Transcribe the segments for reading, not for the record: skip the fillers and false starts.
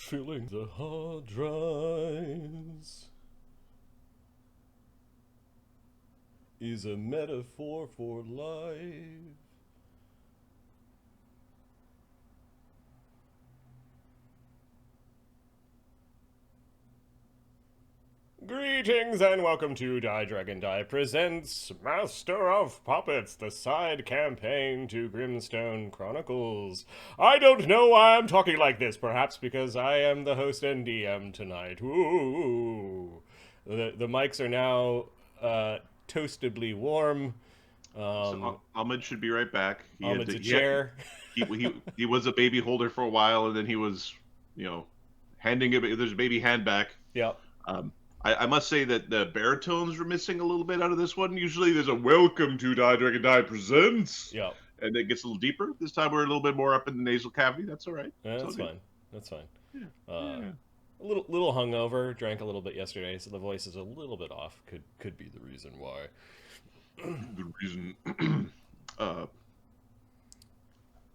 filling the hard drives is a metaphor for life. Greetings and welcome to Die Dragon Die presents Master of Puppets, the side campaign to Grimstone Chronicles. I don't know why I'm talking like this, perhaps because I am the host and DM tonight. Ooh. The mics are now toastably warm. So Ahmed should be right back. Ahmed's a chair. He was a baby holder for a while, and then he was, handing it. There's a baby hand back. Yep. I must say that the baritones were missing a little bit out of this one. Usually there's a welcome to Die Dragon Die Presents. Yep. And it gets a little deeper. This time we're a little bit more up in the nasal cavity. That's all right. Yeah, that's fine. That's fine. Yeah. A little hungover. Drank a little bit yesterday, so the voice is a little bit off. Could be the reason why. The reason.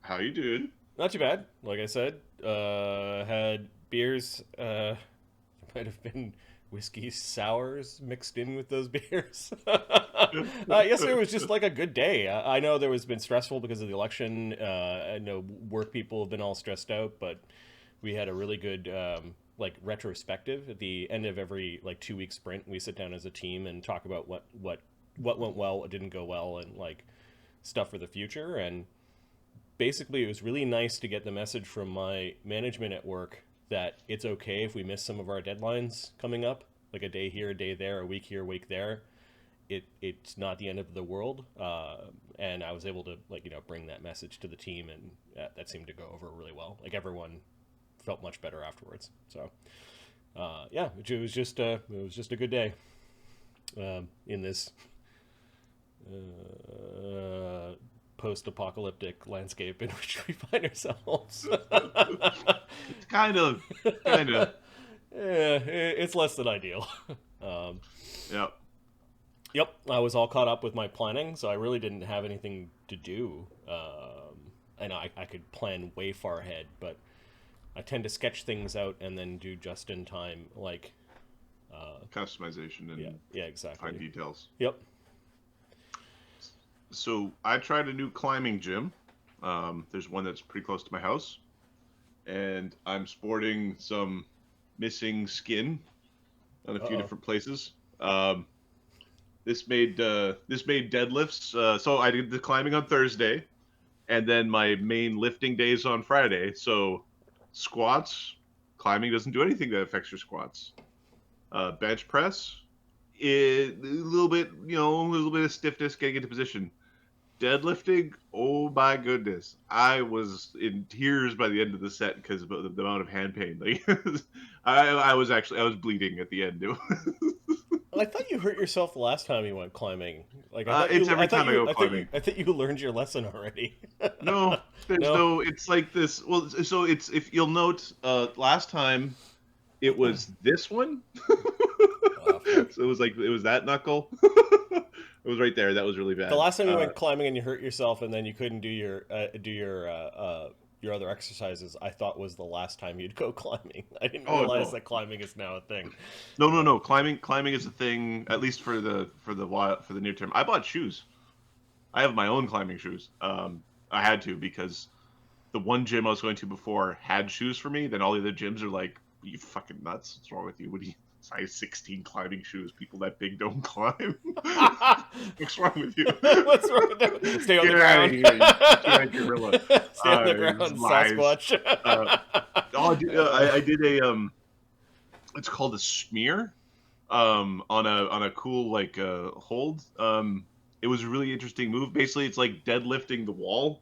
How you doing? Not too bad. Like I said, had beers. Might have been whiskey sours mixed in with those beers. Yesterday was just like a good day. I know there was been stressful because of the election. I know work people have been all stressed out, but we had a really good retrospective at the end of every 2-week sprint. We sit down as a team and talk about what went well, what didn't go well, and stuff for the future. And basically, it was really nice to get the message from my management at work that it's okay if we miss some of our deadlines coming up, like a day here, a day there, a week here, a week there. It's not the end of the world. And I was able to bring that message to the team, and that seemed to go over really well. Everyone felt much better afterwards. So it was just a good day in this post-apocalyptic landscape in which we find ourselves. It's kind of. Yeah, it's less than ideal. Yep. Yep, I was all caught up with my planning, so I really didn't have anything to do. I know I could plan way far ahead, but I tend to sketch things out and then do just in time, Customization and yeah, exactly. fine details. Yep. So I tried a new climbing gym. There's one that's pretty close to my house, and I'm sporting some missing skin on a few different places. This made deadlifts. So I did the climbing on Thursday, and then my main lifting day is on Friday. So squats, climbing doesn't do anything that affects your squats. Bench press, a little bit of stiffness getting into position. Deadlifting, oh my goodness, I was in tears by the end of the set because of the amount of hand pain. I was bleeding at the end. I thought you hurt yourself the last time you went climbing. It's every time I go climbing. I thought you learned your lesson already. No, there's no. It's like this. Well, so it's, if you'll note, last time it was this one. So it was that knuckle. It was right there. That was really bad. The last time you went climbing and you hurt yourself, and then you couldn't do your other exercises, I thought was the last time you'd go climbing. I didn't realize that climbing is now a thing. No. Climbing is a thing, at least for the near term. I bought shoes. I have my own climbing shoes. I had to, because the one gym I was going to before had shoes for me. Then all the other gyms are like, "Are you fucking nuts? What's wrong with you? What do you?" Size 16 climbing shoes. People that big don't climb. What's wrong with you? What's wrong with that? Stay on the ground. Giant gorilla. Stay on the ground, Sasquatch. I did a it's called a smear, on a cool hold. It was a really interesting move. Basically, it's like deadlifting the wall.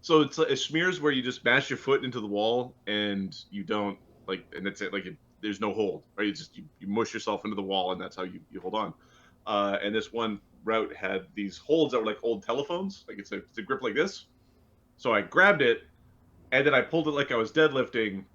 So it's a smears where you just bash your foot into the wall and you don't and that's it. There's no hold, right? You mush yourself into the wall, and that's how you hold on. And this one route had these holds that were like old telephones. It's a grip like this. So I grabbed it, and then I pulled it like I was deadlifting,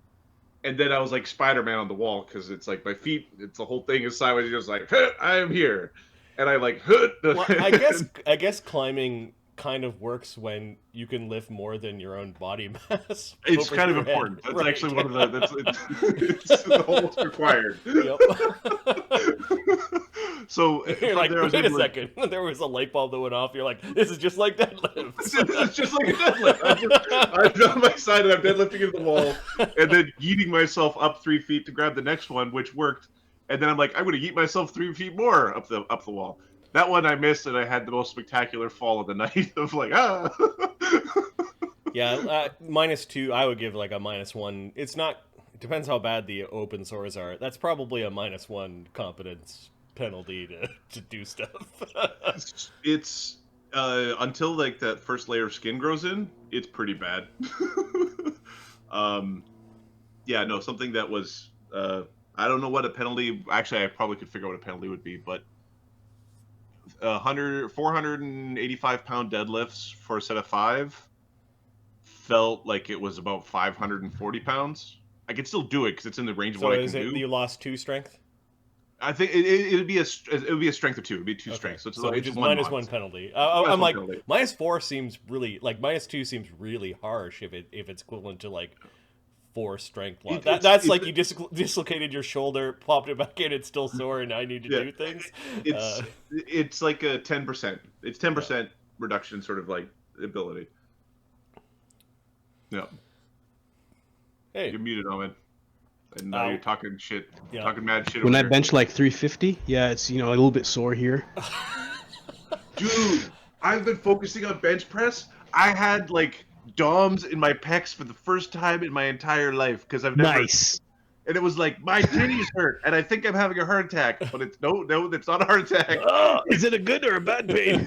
and then I was like Spider-Man on the wall, because it's like my feet, it's the whole thing is sideways. You're just like, I am here, and I Well, I guess climbing kind of works when you can lift more than your own body mass. It's over kind of your head. important. That's Right. actually one of the it's almost required. Yep. So You're from like, there, I was wait a able to. second. There was a light bulb that went off. You're like, this is just like deadlifts. It's just like a deadlift. I'm on my side and I'm deadlifting into the wall, and then yeeting myself up 3 feet to grab the next one, which worked. And then I'm like, I'm going to yeet myself 3 feet more up the wall. That one I missed, and I had the most spectacular fall of the night of like, ah. Yeah, -2. I would give like a -1. It's not. It depends how bad the open sores are. That's probably a -1 competence penalty to do stuff. It's until like that first layer of skin grows in, it's pretty bad. Yeah, no, something that was I don't know what a penalty. Actually, I probably could figure out what a penalty would be, but 485-pound deadlifts for a set of 5 felt like it was about 540 pounds. I could still do it because it's in the range of So what I is can it do. you lost 2 strength? I think it would be a strength of 2. It'd be 2 Okay. strengths. So it's, So which it's is one -1 penalty. Minus I'm one like penalty. -4 seems really like -2 seems really harsh if it's equivalent to like 4 strength loss. That's like you dislocated your shoulder, popped it back in, it's still sore, and I need to do things. It's like a 10%. It's 10% Yeah. reduction, sort of like ability. Yeah. Hey, You're muted, Owen. And now you're talking shit, talking mad shit. When over I here. bench like 350, yeah, it's a little bit sore here. Dude, I've been focusing on bench press. I had like DOMs in my pecs for the first time in my entire life because I've never. Nice. And it was like my titties hurt, and I think I'm having a heart attack. But it's no, it's not a heart attack. Oh, is it a good or a bad pain?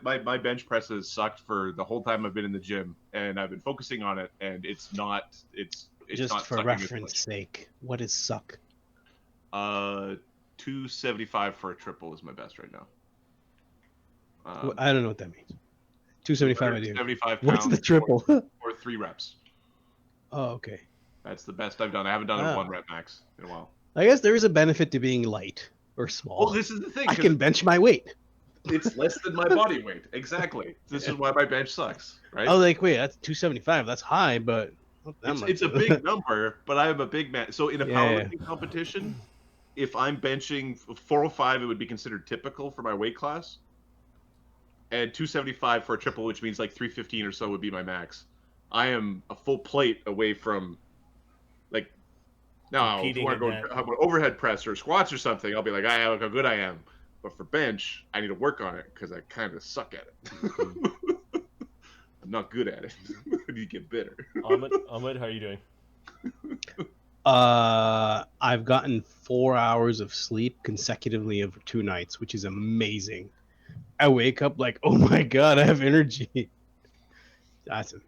My bench presses sucked for the whole time I've been in the gym, and I've been focusing on it, and it's Just not for sucking as reference much. sake, what is suck? 275 for a triple is my best right now. I don't know what that means. 275 I do. 75 What's pounds the triple? or 3 reps. Oh, okay. That's the best I've done. I haven't done a 1 rep max in a while. I guess there is a benefit to being light or small. Well, this is the thing. I can bench my weight. It's less than my body weight. Exactly. This is why my bench sucks, right? I was like, wait, that's 275. That's high, but not that much. It's a big number, but I am a big man. So in a powerlifting competition, if I'm benching 405, it would be considered typical for my weight class. And 275 for a triple, which means like 315 or so would be my max. I am a full plate away from, like, now if you want to go overhead press or squats or something, I'll be like, I look how good I am. But for bench, I need to work on it because I kind of suck at it. I'm not good at it. I need to get better. Ahmed, how are you doing? I've gotten 4 hours of sleep consecutively over 2 nights, which is amazing. I wake up like, oh my god, I have energy. Awesome.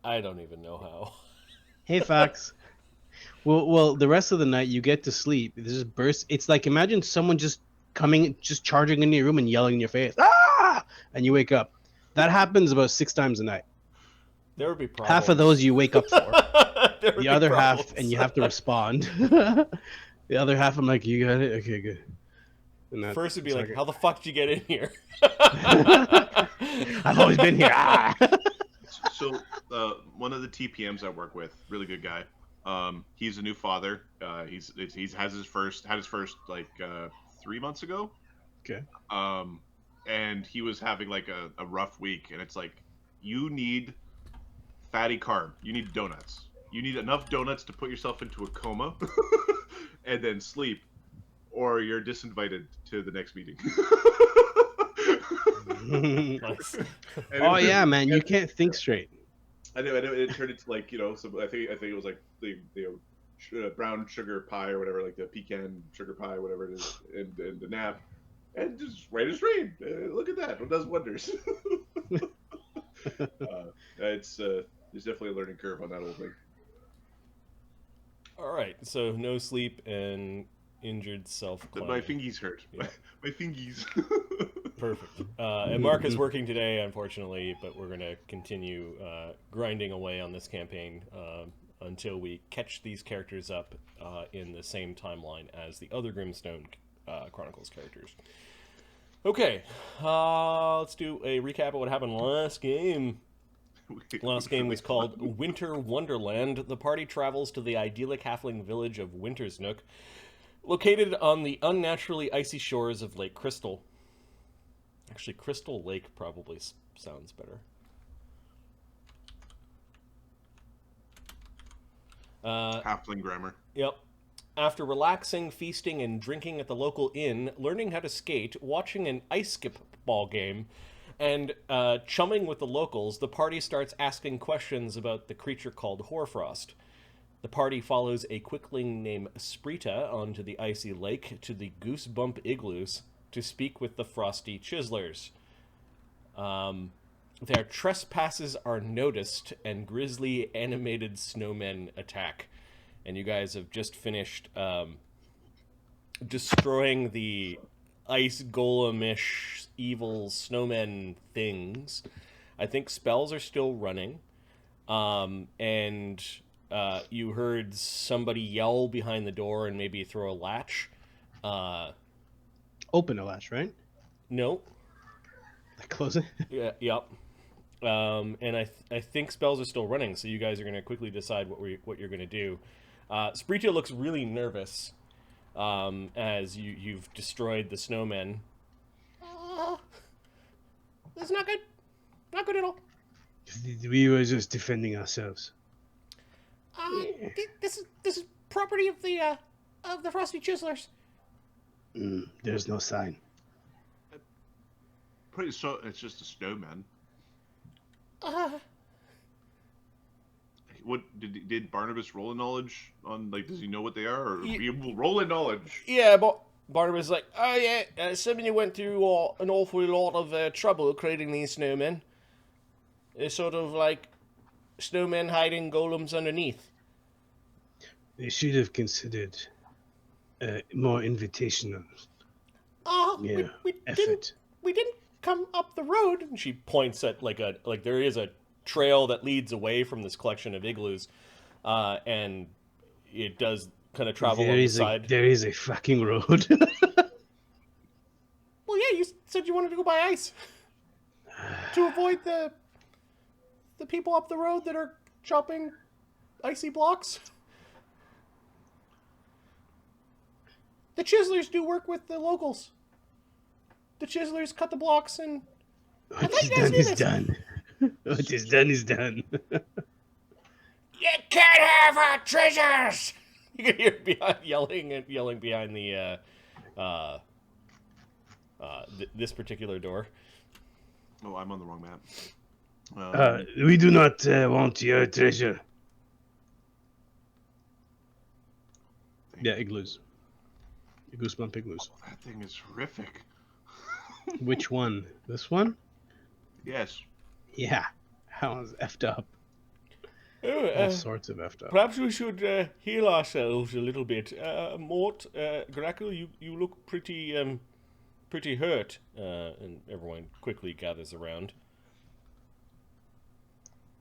I don't even know how. Hey, Fox. Well, the rest of the night you get to sleep. This is burst. It's like imagine someone just charging into your room and yelling in your face, ah! And you wake up. That happens about 6 times a night. There would be problems. Half of those you wake up for. The other problems. half, and you have to respond. The other half, I'm like, you got it? Okay, good. First it'd be like, how the fuck did you get in here? I've always been here. Ah! So one of the TPMs I work with, really good guy. He's a new father. He's had his first like 3 months ago. Okay. And he was having like a rough week, and it's like, you need fatty carb. You need donuts. You need enough donuts to put yourself into a coma, and then sleep, or you're disinvited to the next meeting. Nice. Oh yeah, man, you can't think straight. I know. It turned into like, some, I think it was like the brown sugar pie or whatever, like the pecan sugar pie, whatever it is, and the nap, and just right as rain. Look at that! It does wonders. There's definitely a learning curve on that whole thing. All right, so no sleep and injured self. My fingies hurt. Yeah. My fingies. Perfect. And Mark is working today, unfortunately, but we're going to continue grinding away on this campaign until we catch these characters up in the same timeline as the other Grimstone Chronicles characters. Okay, let's do a recap of what happened last game. Last game was called Winter Wonderland. The party travels to the idyllic halfling village of Wintersnook, located on the unnaturally icy shores of Lake Crystal. Actually, Crystal Lake probably sounds better. Halfling grammar. Yep. After relaxing, feasting, and drinking at the local inn, learning how to skate, watching an ice skip ball game, and chumming with the locals, the party starts asking questions about the creature called Hoarfrost. The party follows a quickling named Sprita onto the icy lake to the Goosebump Igloos to speak with the frosty Chiselers. Their trespasses are noticed, and grisly animated snowmen attack. And you guys have just finished destroying the ice golem-ish evil snowmen things. I think spells are still running. And you heard somebody yell behind the door and maybe throw a latch. Open a latch, right? No. Like close it. Yeah. Yep. And I think spells are still running, so you guys are going to quickly decide what you're going to do. Sprita looks really nervous as you've destroyed the snowmen. That's not good. Not good at all. We were just defending ourselves. This is property of the Frosty Chiselers. There's no sign. Pretty so it's just a snowman. What did Barnabas roll in knowledge on? Like, does he know what they are? Or we will roll in knowledge. Yeah, but Barnabas is like, oh yeah, somebody went through an awful lot of trouble creating these snowmen. They're sort of like snowmen hiding golems underneath. They should have considered more invitational. We didn't come up the road. And she points at like there is a trail that leads away from this collection of igloos, and it does kind of travel on the side. There is a fucking road. Well, yeah, you said you wanted to go by ice to avoid the people up the road that are chopping icy blocks. The Chiselers do work with the locals. The Chiselers cut the blocks and... What is done is done. What is done is done. You can't have our treasures! You can hear yelling behind the this particular door. Oh, I'm on the wrong map. We do not want your treasure. Yeah, igloos. Goosebump igloos. Oh, that thing is horrific. Which one? This one? Yes. Yeah. That one's effed up. All sorts of effed up. Perhaps we should heal ourselves a little bit. Mort, Grackle, you look pretty hurt. And everyone quickly gathers around.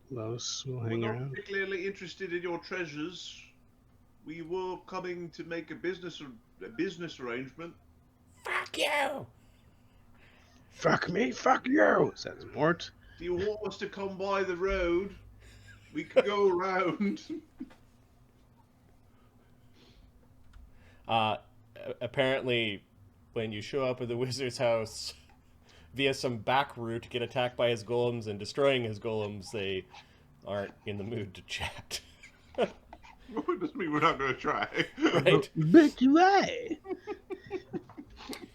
Los will We're hang not around. particularly interested in your treasures. We were coming to make a business arrangement. Fuck you! Fuck me, fuck you, says Mort. Do you want us to come by the road? We could go around. Apparently, when you show up at the wizard's house via some back route, get attacked by his golems and destroying his golems, they aren't in the mood to chat. What does mean we're not going to try? Right. But why?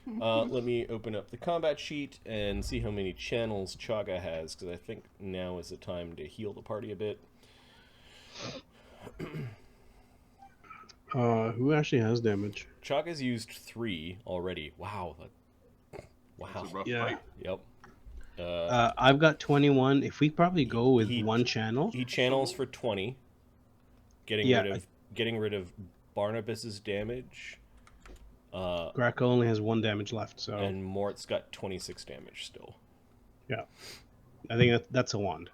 Let me open up the combat sheet and see how many channels Chaga has, because I think now is the time to heal the party a bit. Who actually has damage? Chaga's used 3 already. Wow. Wow. That's a rough Yeah. fight. Yep. I've got 21. If we probably go with one channel. He channels for 20. Getting rid of Barnabas's damage. Grackle only has 1 damage left, so And Mort's got 26 damage still. yeah. I think that's a wand.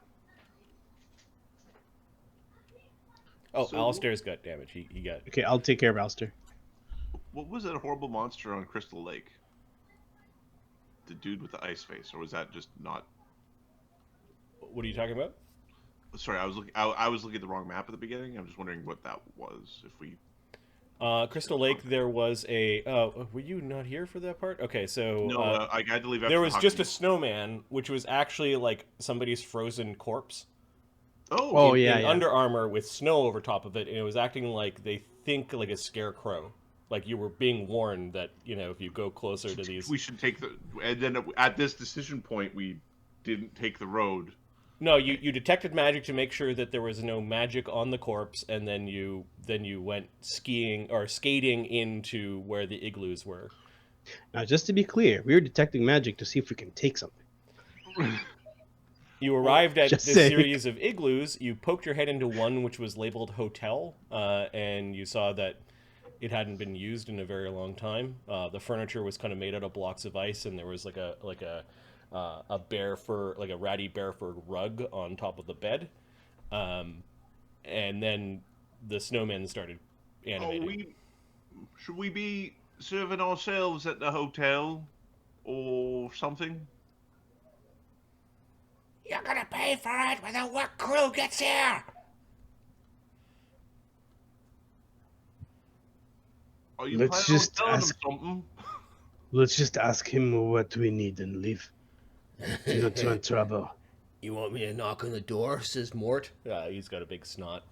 Oh, So- Alistair's got damage. He got... Okay, I'll take care of Alistair. What was that horrible monster on Crystal Lake? the dude with the ice face, or was that just not? What are you talking about? Sorry, I was looking. I was looking at the wrong map at the beginning. I'm just wondering what that was. If we. Crystal Lake, there was a... were you not here for that part? Okay, so... No, I had to leave after there the was hockey. just a snowman, which was actually, like, somebody's frozen corpse. Oh, in yeah. Under Armour with snow over top of it, and it was acting like they think like a scarecrow. Like you were being warned that, if you go closer to these... We should take the... And then at this decision point, we didn't take the road. No, you detected magic to make sure that there was no magic on the corpse, and then you went skiing or skating into where the igloos were. Now, just to be clear, we were detecting magic to see if we can take something. You arrived at Just this saying. series of igloos. You poked your head into one which was labeled hotel, and you saw that it hadn't been used in a very long time. The furniture was kind of made out of blocks of ice, and there was like a bear fur, like a ratty bear fur rug on top of the bed. And then the snowmen started animating. Should we be serving ourselves at the hotel or something? You're gonna pay for it when the work crew gets here! Are you Let's planning on just telling ask- them something? Let's just ask him what we need and leave. Do not want trouble. You want me to knock on the door? Says Mort. He's got a big snot.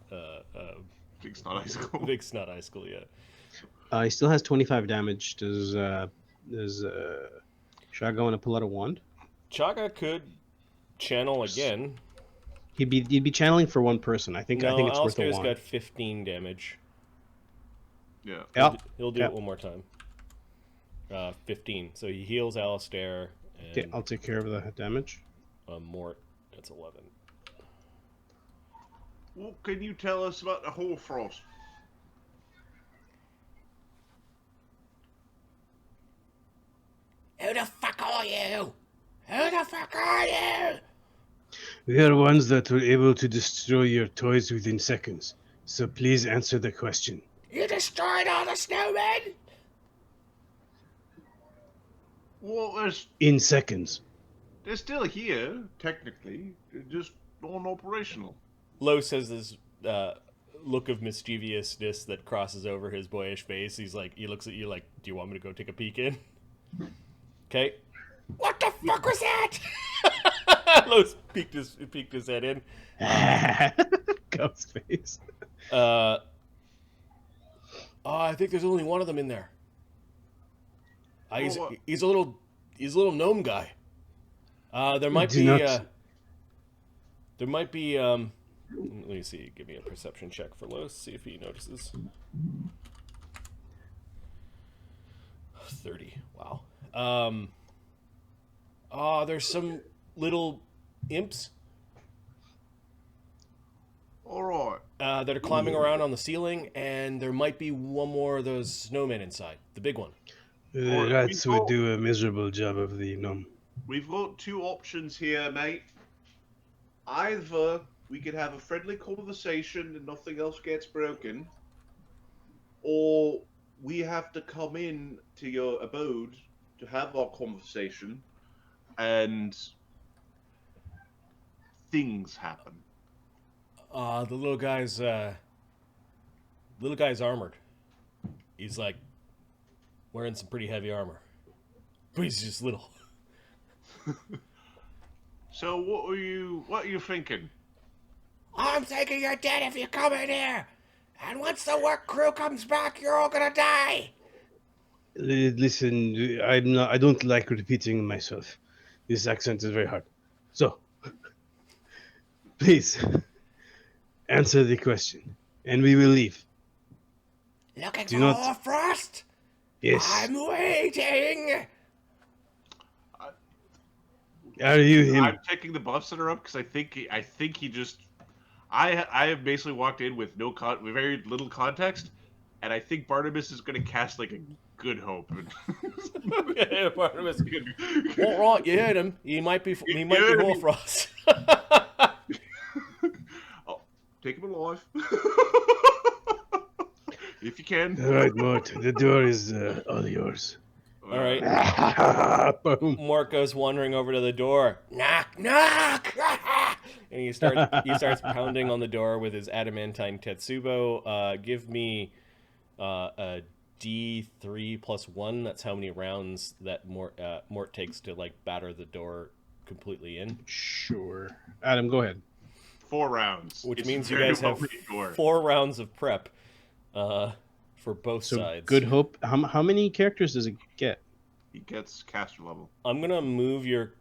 Big snot icicle. Big snot icicle, yeah. He still has 25 damage. Does Shaga want to pull out a wand? Chaga could channel again. He'd be channeling for one person. I think it's worth a Alistair's wand. got 15 damage. Yeah. Yeah. He'll do Yeah. it one more time. 15. So he heals Alistair, and Okay, I'll take care of the damage. Mort, that's 11. What can you tell us about the Hoarfrost? Who the fuck are you? Who the fuck are you? We are ones that were able to destroy your toys within seconds. So please answer the question. You destroyed all the snowmen? Well, In seconds. they're still here, technically. They're just non-operational. Los has this look of mischievousness that crosses over his boyish face. He looks at you like, do you want me to go take a peek in? Okay. What the fuck was that? Los peeked his head in. Ghost face. I think there's only one of them in there. Well, He's a little gnome guy. There might Do be not- let me see. Give me a perception check for Los. See if he notices. 30. Wow. There's some little imps All right. that are climbing around on the ceiling, and there might be one more of those snowmen inside. The big one. The rats would do a miserable job of the gnome. We've got two options here, mate. Either we could have a friendly conversation and nothing else gets broken, or we have to come in to your abode to have our conversation, and things happen. The little guy's armored. He's like wearing some pretty heavy armor, but he's just little. So what are you thinking? I'm thinking you're dead if you come in here. And once the work crew comes back, you're all gonna die. Listen, I don't like repeating myself. This accent is very hard. So, please, answer the question, and we will leave. Looking Do for not- Hoarfrost? Yes. I'm waiting. Are you him? I'm checking the buffs that are up because I think he just. I have basically walked in with with very little context, and I think Barnabas is going to cast like a good hope. Yeah, Barnabas. All right, you heard him. He might be heard him. Hoarfrost. Oh, take him alive. If you can. All right, Mort. The door is all yours. All right. Boom. Mort goes wandering over to the door. Knock, knock! And he starts pounding on the door with his adamantine tetsubo. Give me a D3 plus 1. That's how many rounds that Mort takes to like batter the door completely in. Sure. Adam, go ahead. 4 rounds. Which It's means you very guys have well made door. 4 rounds of prep for both So sides. Good Hope. How many characters does it get? He gets caster level. I'm going to move your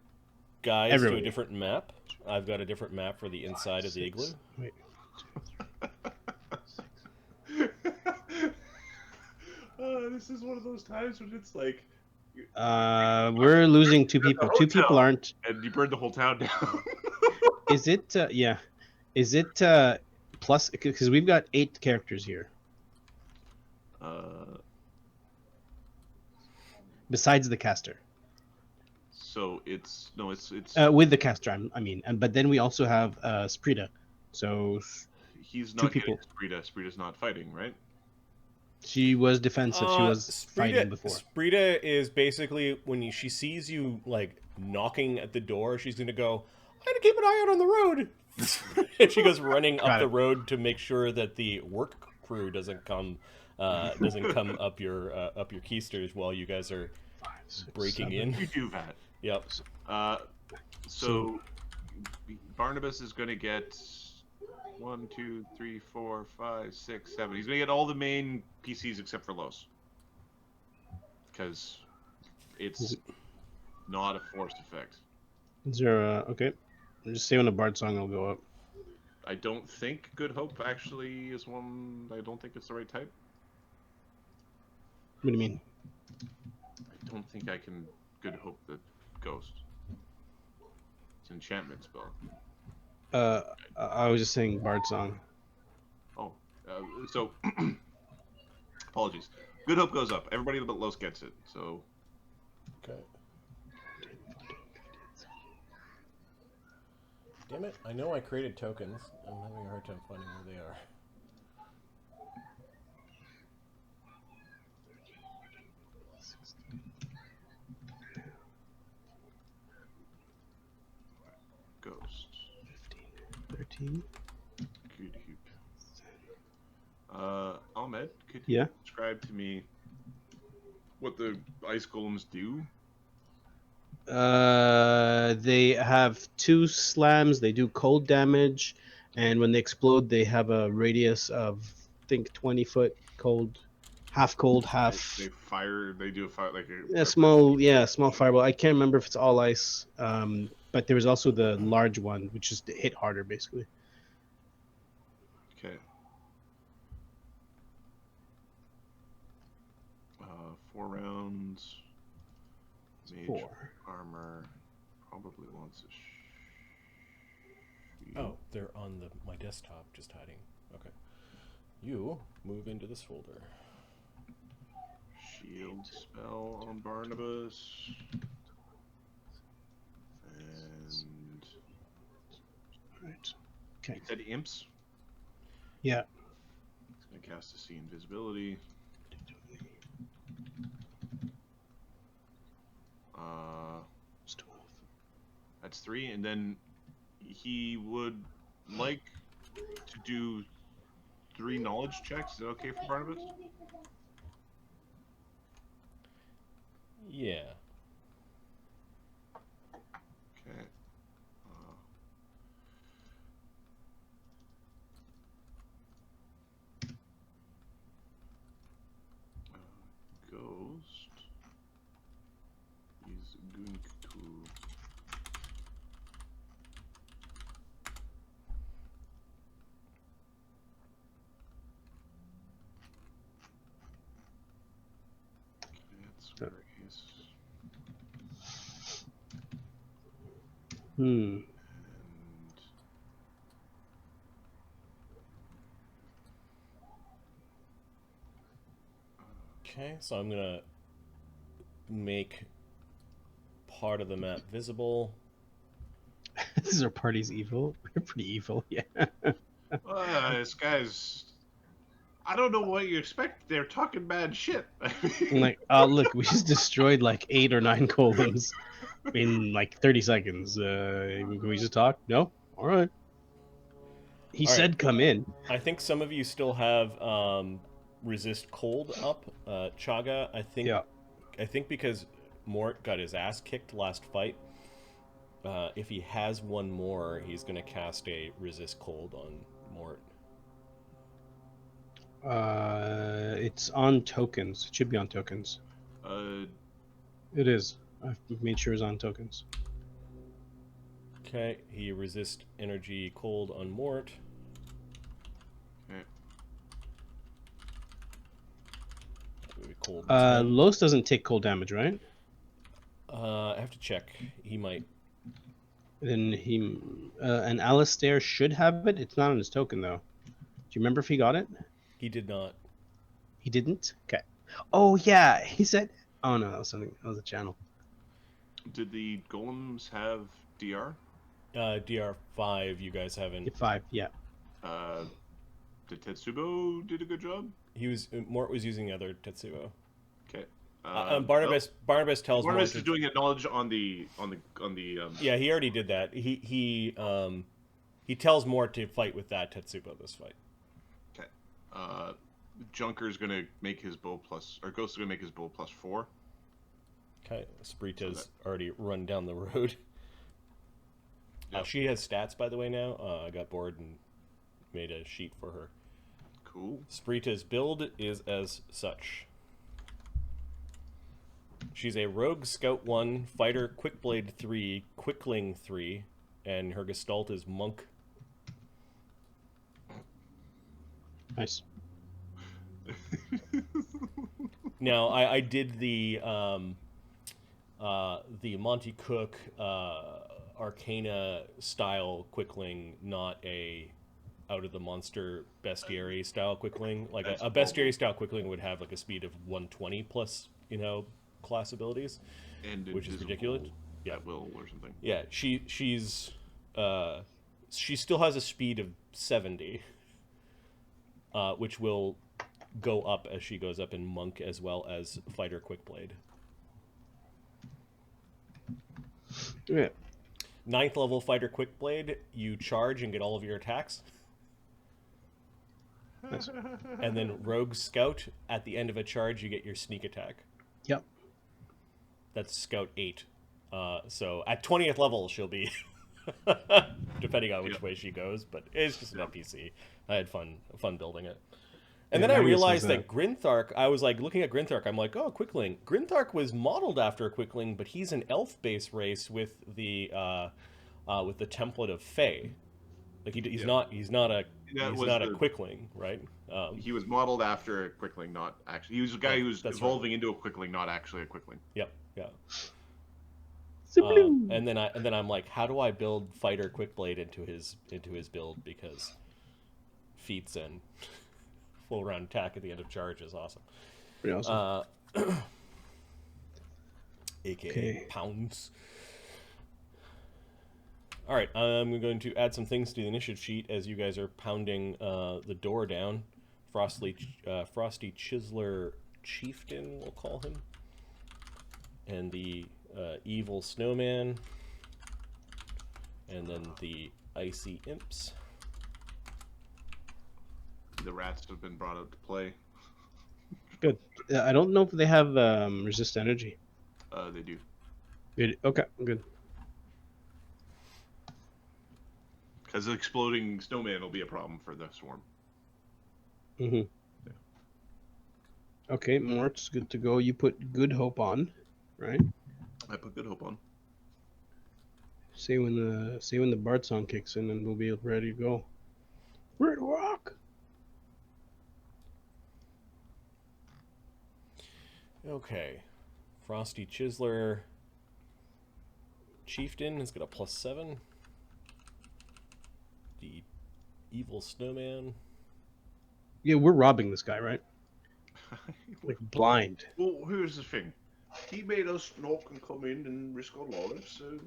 guys to Everybody. a different map. I've got a different map for the inside of the igloo. Wait. This is one of those times when it's like We're losing 2 people. 2 hotel. people aren't. and you burned the whole town down. Is it? Yeah. Is it plus? Because we've got 8 characters here besides the caster. So it's With the caster, I mean, but then we also have Sprita. So he's 2 not people. getting Sprita. Sprita's not fighting, right? She was defensive. She was fighting before. Sprita is basically when she sees you like knocking at the door, she's gonna go, "I'm gonna keep an eye out on the road," and she goes running up the road to make sure that the work crew doesn't come up your keisters while you guys are 5, 6, breaking 7. in. You do that. Yep. So Barnabas is going to get 1, 2, 3, 4, 5, 6, 7. He's going to get all the main PCs except for Los, because it's not a forced effect. Is there okay? Just say when the Bard song will go up. I don't think Good Hope actually is one. I don't think it's the right type. What do you mean? I don't think I can Good Hope the Ghost. It's an enchantment spell. I was just saying Bard song. Oh, so apologies. Good Hope goes up. Everybody but Los gets it. So Okay. Damn it! I know I created tokens. I'm having a hard time finding where they are. Ghost. 13. Good Hoop. Ahmed, could you Yeah. describe to me what the ice golems do? They have 2 slams. They do cold damage, and when they explode, they have a radius of I think 20 foot cold, half cold, half. They fire. They do a fire like a small fireball. I can't remember if it's all ice. But there was also the large one, which just hit harder, basically. Okay. 4 rounds. Mage 4. armor probably wants a. Oh, they're on my desktop, just hiding. Okay. You move into this folder. Shield spell on Barnabas. And Right. Okay. you said imps. Yeah. It's gonna cast a see invisibility. It's 12. That's 3, and then he would like to do 3 knowledge checks. Is that okay for Barnabas? Yeah. Okay. Ghost is going to that's where he's Hmm. Okay, so I'm gonna make part of the map visible. This is our party's evil. We're pretty evil, yeah. this guy's I don't know what you expect. They're talking bad shit. I'm like, look, we just destroyed like 8 or 9 golems in like 30 seconds. Can we just talk? No? All right. He All right. said come in. I think some of you still have resist cold up. Chaga, Yeah. I think because Mort got his ass kicked last fight. If he has one more, he's gonna cast a resist cold on Mort. It's on tokens. It should be on tokens. uh, It is. I've made sure it's on tokens. Okay, he resist energy cold on Mort. okay. Maybe cold 10. Los doesn't take cold damage, right? I have to check. He might. Then he and Alistair should have it. It's not on his token though. Do you remember if he got it? He did not. He didn't. Okay. Oh yeah, he said. Oh no, that was something. That was a channel. Did the golems have DR? DR5, you guys haven't. 5. Yeah. Did Tetsubo did a good job? Mort was using the other Tetsuo. Okay. Barnabas tells Mort Barnabas is doing acknowledge on the Yeah, he already did that. He tells Mort to fight with that Tetsubo this fight. Okay. Junker's gonna make his bow plus, or Ghost is gonna make his bow +4. Okay, Sprita's already run down the road. Yep. She has stats, by the way, now. I got bored and made a sheet for her. Cool. Sprita's build is as such. She's a Rogue Scout 1, Fighter Quickblade 3, Quickling 3, and her Gestalt is Monk. Nice. Now, I did the Monty Cook Arcana style Quickling, not a out of the monster bestiary style Quickling. Like a bestiary style Quickling would have like a speed of 120 plus, class abilities, And which is ridiculous. Yeah, at will or something. yeah. She still has a speed of 70, which will go up as she goes up in Monk as well as Fighter Quickblade. Yeah. 9th level Fighter Quickblade, you charge and get all of your attacks. Nice. And then Rogue Scout, at the end of a charge, you get your sneak attack. Yep. That's Scout 8. So at 20th level, she'll be, depending on which way she goes, but it's just an NPC. I had fun building it. And then I realized that Grinthark, I was like looking at Grinthark, I'm like, oh, Quickling. Grinthark was modeled after a Quickling, but he's an elf-based race with the template of Fey. Like he's not a Quickling, right? He was modeled after a Quickling, not actually. He was a guy who was evolving into a Quickling, not actually a Quickling. Yep, yeah. And then I'm like, how do I build Fighter Quickblade into his build, because feats and full round attack at the end of charge is awesome. Pretty awesome. AKA pounds. All right, I'm going to add some things to the initiative sheet as you guys are pounding the door down. Frosty Chiseler Chieftain, we'll call him, and the evil snowman, and then the icy imps. The rats have been brought out to play. Good. I don't know if they have resist energy. They do. Good. Okay. Good. Because the exploding snowman will be a problem for the swarm. Mm-hmm. Yeah. Okay, Mort's good to go. You put Good Hope on, right? I put Good Hope on. Say when the Bard song kicks in, and we'll be ready to go. Ready to rock. Okay, Frosty Chiseler Chieftain has got a +7. The evil snowman. Yeah, we're robbing this guy, right? Like blind. Well, here's the thing. He made us knock and come in and risk our lives, so,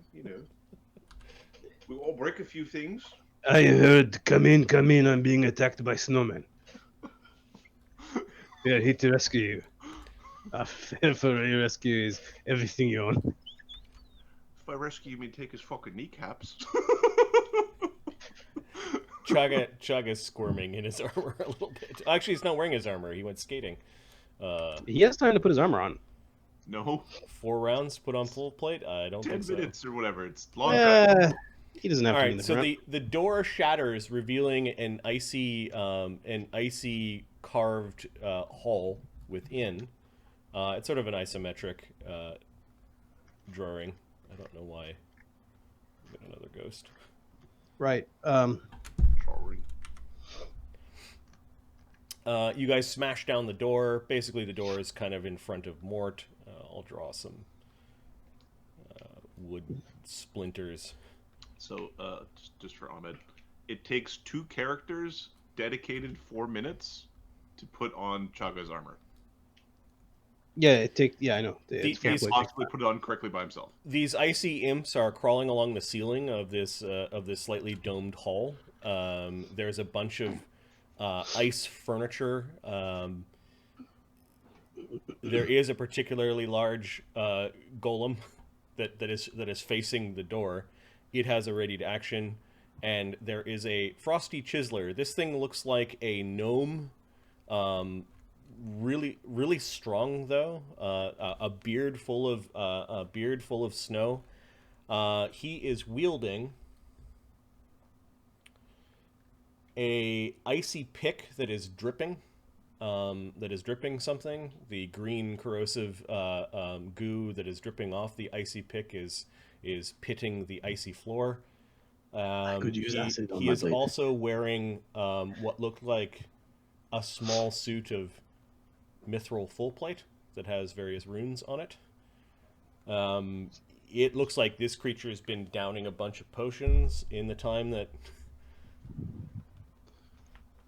we'll all break a few things. I heard, come in, I'm being attacked by snowmen. We are here to rescue you. Our for your rescue is everything you own. If I rescue you, you mean take his fucking kneecaps? Chugga's squirming in his armor a little bit. Actually, he's not wearing his armor. He went skating. He has time to put his armor on. No. 4 rounds put on full plate? I don't 10 think so. minutes or whatever. It's long time. He doesn't have All to be in right, the so front. the door shatters, revealing an icy carved hall within. It's sort of an isometric drawing. I don't know why. Get another ghost. Right. Drawing. You guys smash down the door. Basically, the door is kind of in front of Mort. I'll draw some wood splinters. So, just for Ahmed, it takes 2 characters dedicated 4 minutes to put on Chaga's armor. Yeah, I know. These Possibly put it on correctly by himself. These icy imps are crawling along the ceiling of this slightly domed hall. There's a bunch of ice furniture. There is a particularly large golem that is facing the door. It has a ready to action, and there is a frosty chiseler. This thing looks like a gnome. Really strong though. A beard full of snow. He is wielding a icy pick that is dripping. Something. The green corrosive goo that is dripping off the icy pick is pitting the icy floor. I could use acid on he my is plate. also wearing what looked like a small suit of mithril full plate that has various runes on it. It looks like this creature has been downing a bunch of potions in the time that...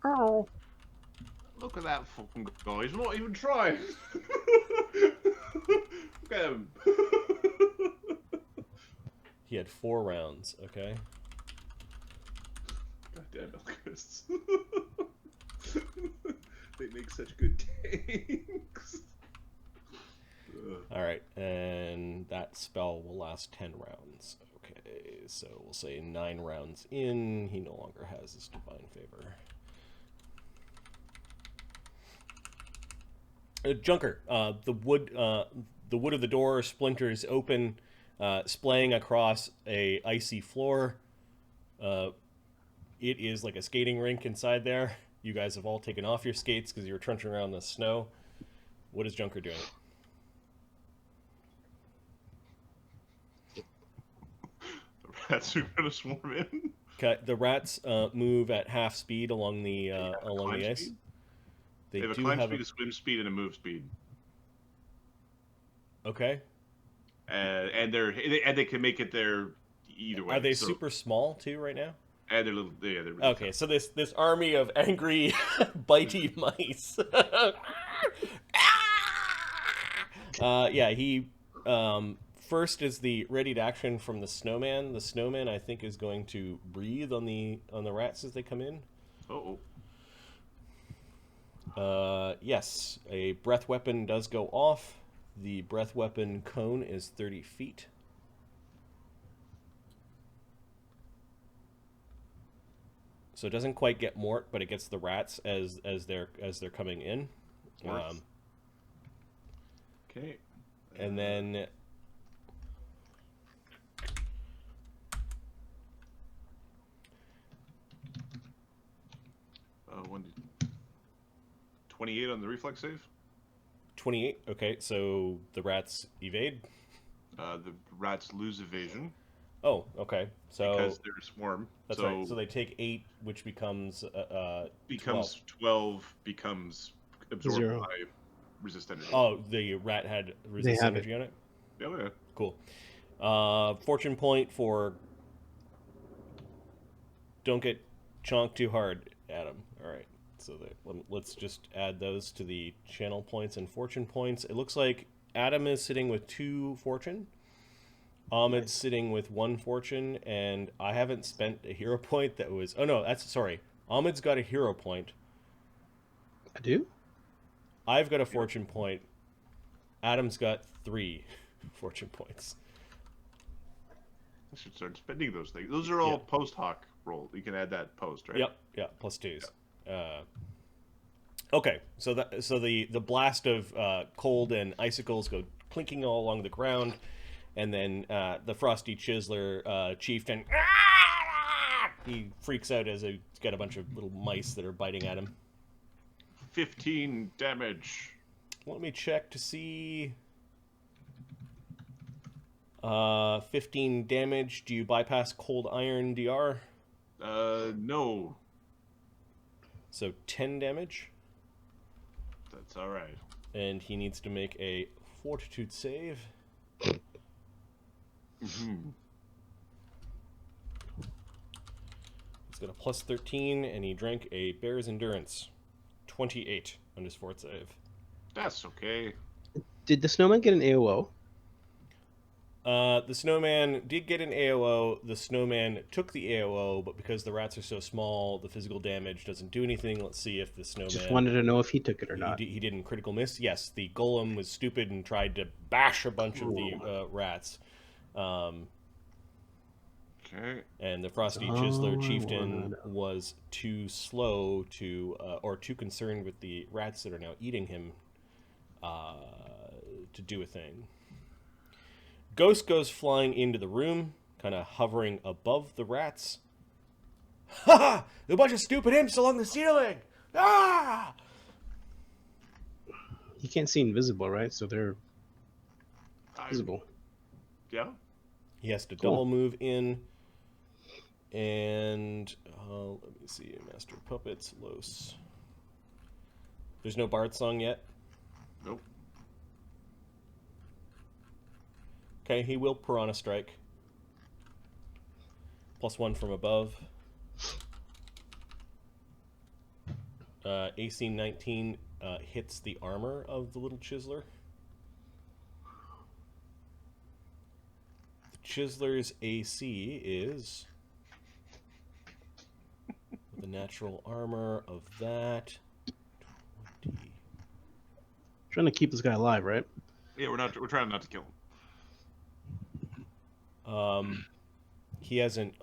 Oh. Look at that fucking guy. He's not even trying. Look at him. He had 4 rounds, okay? Goddamn alchemists. They make such good tanks. Alright, and that spell will last 10 rounds. Okay, so we'll say 9 rounds in, he no longer has his divine favor. Junker, the wood of the door splinters open, splaying across a icy floor. It is like a skating rink inside there. You guys have all taken off your skates because you were trudging around the snow. What is Junker doing? The rats are gonna swarm in. Okay, the rats move at half speed along the ice. Speed? They have a climb speed, a swim speed, and a move speed. Okay. And they can make it there either way. Are they super small too right now? And they're little. Yeah, they're really okay. So this army of angry, bitey mice. Yeah. He first is the ready to action from the snowman. The snowman, I think, is going to breathe on the rats as they come in. Uh-oh. Yes, a breath weapon does go off. The breath weapon cone is 30 feet. So it doesn't quite get Mort, but it gets the rats as they're coming in. Okay. And then 28 on the reflex save. 28. Okay, so the rats evade. The rats lose evasion. Oh, okay. So because they're a swarm. That's right. So they take 8, which becomes 12 becomes absorbed 0 by resist energy. Oh, the rat had resist energy on it. Yeah. Cool. Fortune point for don't get chonked too hard, Adam. All right. So let's just add those to the channel points and fortune points. It looks like Adam is sitting with 2 fortune. Ahmed's sitting with 1 fortune, and I haven't spent a hero point that was... Oh, no, sorry. Ahmed's got a hero point. I do? I've got a fortune point. Adam's got 3 fortune points. I should start spending those things. Those are all post hoc roll. You can add that post, right? Yep, yeah, +2s. Okay, so the blast of cold and icicles go clinking all along the ground, and then the frosty chiseler chieftain, he freaks out as he's got a bunch of little mice that are biting at him. 15 damage. Let me check to see. 15 damage. Do you bypass cold iron DR? No. So 10 damage. That's all right. And he needs to make a fortitude save. Mm-hmm. He's got a +13, and he drank a bear's endurance. 28 on his fort save. That's okay. Did the snowman get an AOO? The snowman did get an AOO. The snowman took the AOO, but because the rats are so small, the physical damage doesn't do anything. Let's see if the snowman... Just wanted to know if he took it or not. He didn't critical miss. Yes, the golem was stupid and tried to bash a bunch of the rats. Okay. And the Frosty Chiseler chieftain was too slow to, or too concerned with the rats that are now eating him, to do a thing. Ghost goes flying into the room, kind of hovering above the rats. Ha ha! A bunch of stupid imps along the ceiling! Ah! He can't see invisible, right? So they're visible. Yeah. He has to double move in. And let me see, Master Puppets, Los. There's no Bard song yet? Nope. Okay, he will Piranha Strike. +1 from above. AC 19 hits the armor of the little Chiseler. The Chiseler's AC is... the natural armor of that... 20. Trying to keep this guy alive, right? Yeah, we're trying not to kill him. He hasn't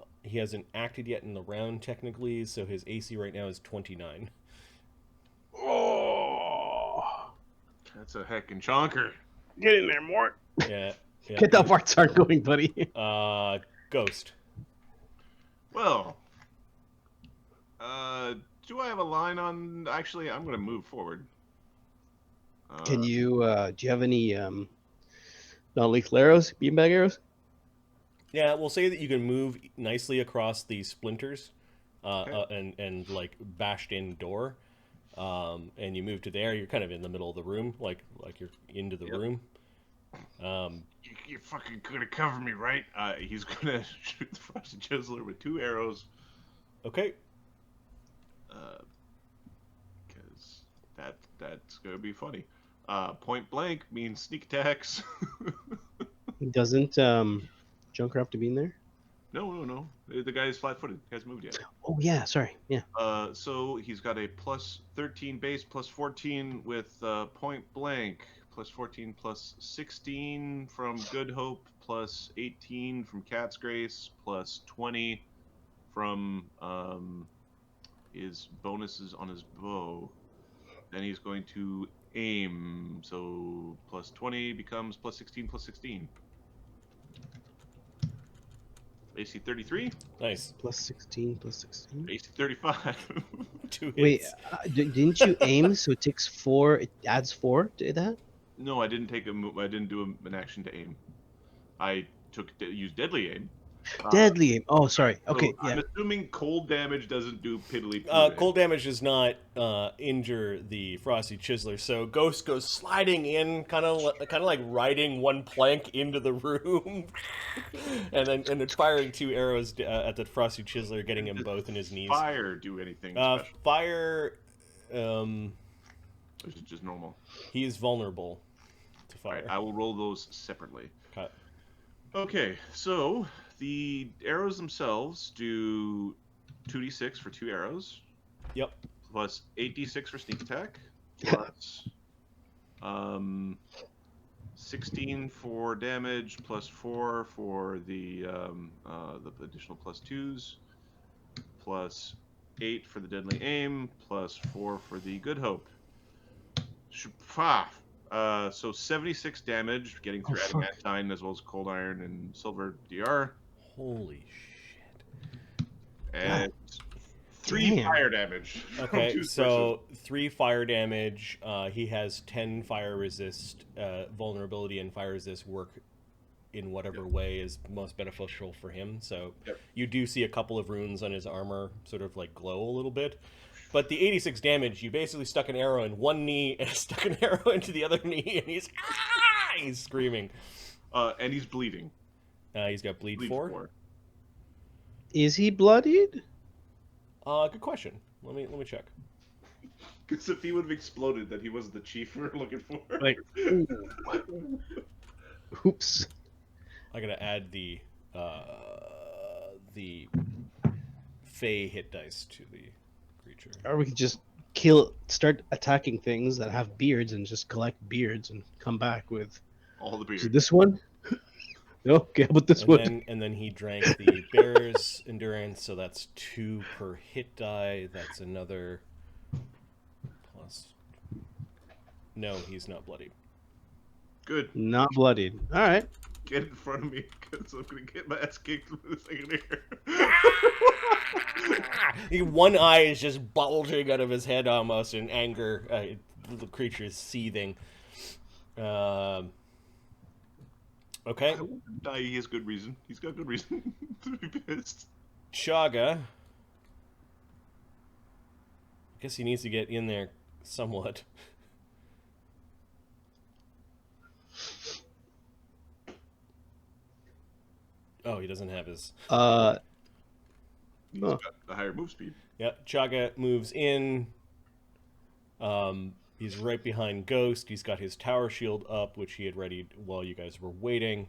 acted yet in the round technically, so his AC right now is 29. Oh, That's a heckin' chonker. get in there, Mort. Yeah. Get that Bart's heart going, buddy. Ghost. Well, do I have a line on? Actually, I'm gonna move forward. Can you? Do you have any non-lethal arrows, beanbag arrows? Yeah, we'll say that you can move nicely across the splinters, and like bashed in door, and you move to there. You're kind of in the middle of the room, like you're into the room. You're fucking gonna cover me, right? He's gonna shoot the Frosty Chiseler with 2 arrows. Okay. Because that's gonna be funny. Point blank means sneak attacks. Doesn't Junker have to be in there? No. The guy is flat-footed. He hasn't moved yet. Oh yeah, sorry. Yeah. So he's got a +13 base, +14 with point blank, +14 +16 from Good Hope, +18 from Cat's Grace, +20 from his bonuses on his bow. Then he's going to aim. So +20 becomes +16 +16. AC 33. Nice. +16 +16. AC 35. 2 hits. Wait, didn't you aim? So it takes 4. It adds 4 to that. No, I didn't take a move. I didn't do an action to aim. I used deadly aim. Deadly aim. Oh, sorry. Okay, So yeah. I'm assuming cold damage doesn't do piddly. Cold damage does not injure the Frosty Chiseler, so Ghost goes sliding in, kind of like riding one plank into the room, and then firing 2 arrows at the Frosty Chiseler, getting him both in his knees. Fire do anything special? Fire. Or is it just normal? He is vulnerable to fire. Right, I will roll those separately. Cut. Okay, so the arrows themselves do 2d6 for 2 arrows. Yep. Plus 8d6 for sneak attack. Plus Um, 16 for damage, plus 4 for the additional plus 2s, plus 8 for the deadly aim, plus 4 for the good hope. So 76 damage, getting through fuck. adamantine as well as cold iron and silver DR, Holy shit. and 3 damn. fire damage. from Okay, 2 so 3 fire damage. He has 10 fire resist. Vulnerability and fire resist work in whatever way is most beneficial for him. So Yep. you do see a couple of runes on his armor sort of like glow a little bit. But the 86 damage, you basically stuck an arrow in one knee and stuck an arrow into the other knee, and he's screaming. And he's bleeding. He's got bleed 4. Is he bloodied? Good question. Let me check. Because if he would have exploded, then he was the chief we were looking for. Like, oops. I gotta add the Fey hit dice to the creature. Or we could just start attacking things that have beards and just collect beards and come back with All the beard. this one. No, okay, but this one. And then he drank the bear's endurance, so that's 2 per hit die. That's another plus. No, he's not bloodied. Good. Not bloodied. All right. Get in front of me, because I'm going to get my ass kicked in a second here. One eye is just bulging out of his head almost in anger. The creature is seething. Okay. He has good reason. He's got good reason to be pissed. Chaga. I guess he needs to get in there somewhat. Oh, he doesn't have his... He's got the higher move speed. Yeah, Chaga moves in. He's right behind Ghost. He's got his tower shield up, which he had readied while you guys were waiting.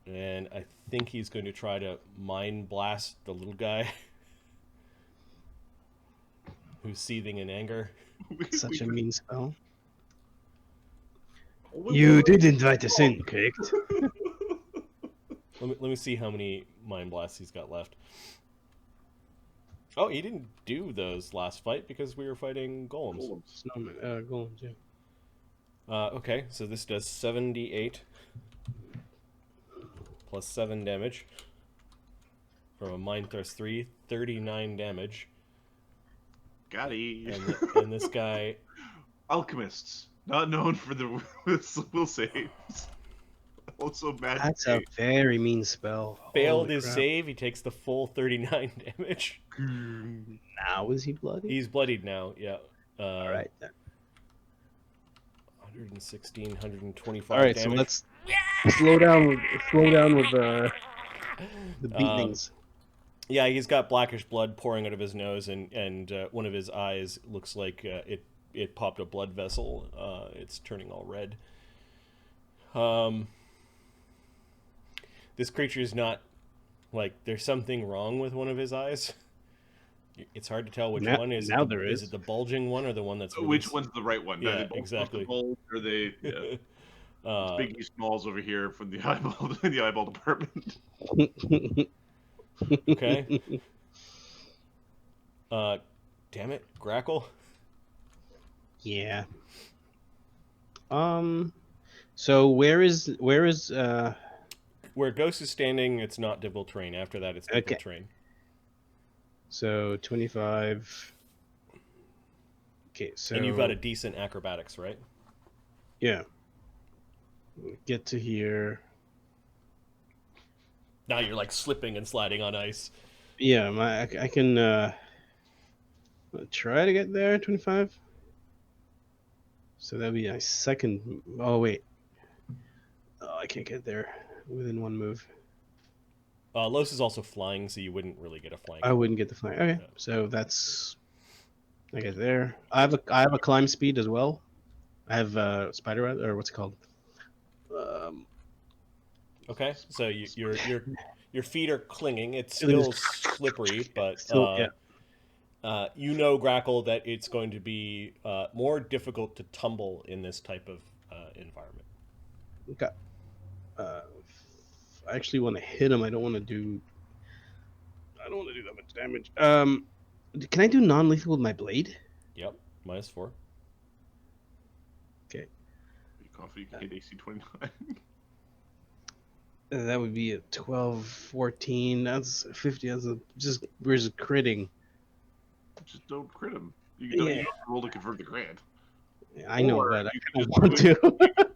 And I think he's going to try to mind blast the little guy who's seething in anger. Such a mean spell. You did invite us in, correct? Let me see how many mind blasts he's got left. Oh, he didn't do those last fight because we were fighting golems. Golems, yeah. Okay, so this does 78 plus 7 damage from a Mind Thrust 3, 39 damage. Got it. And this guy... Alchemists, not known for their will saves. Also magic. That's a very mean spell. failed Holy his crap. save. He takes the full 39 damage. Now is he bloody? He's bloodied now, yeah. All right then. 116, 125 All right, damage. so let's slow down with the beatings. Yeah, he's got blackish blood pouring out of his nose, and one of his eyes looks like it popped a blood vessel. It's turning all red. This creature is not, like, there's something wrong with one of his eyes. It's hard to tell which one is. Now Is it the bulging one or the one that's really... Which one's the right one? Yeah, Are they both exactly. bulge, or they? Yeah. Biggie Smalls over here from the eyeball department. Okay. Damn it, Grackle. Yeah. So where is Where Ghost is standing, it's not difficult terrain. After that, it's difficult Okay. terrain. so 25? Okay, so And you've got a decent acrobatics, right? yeah. Get to here. Now you're like slipping and sliding on ice. Yeah, I can try to get there. 25. So that'd be my second. Oh wait. Oh, I can't get there within one move. Los is also flying, so you wouldn't really get a flank. I wouldn't get the flank. Okay, Yeah. so that's. I get there. I have a climb speed as well. I have spider web, or what's it called? Okay, so your feet are clinging. It's It is- still slippery, but Still, yeah. You know, Grackle, that it's going to be more difficult to tumble in this type of environment. Okay. I actually want to hit him. I don't want to do that much damage. Can I do non-lethal with my blade? Yep, -4. Okay. Are you confident you can hit AC 29? That would be a 12, 14. That's 50. We're just critting. Just don't crit him. You Yeah. don't have to roll to convert the grant. I know, Or but I you can don't just want do to.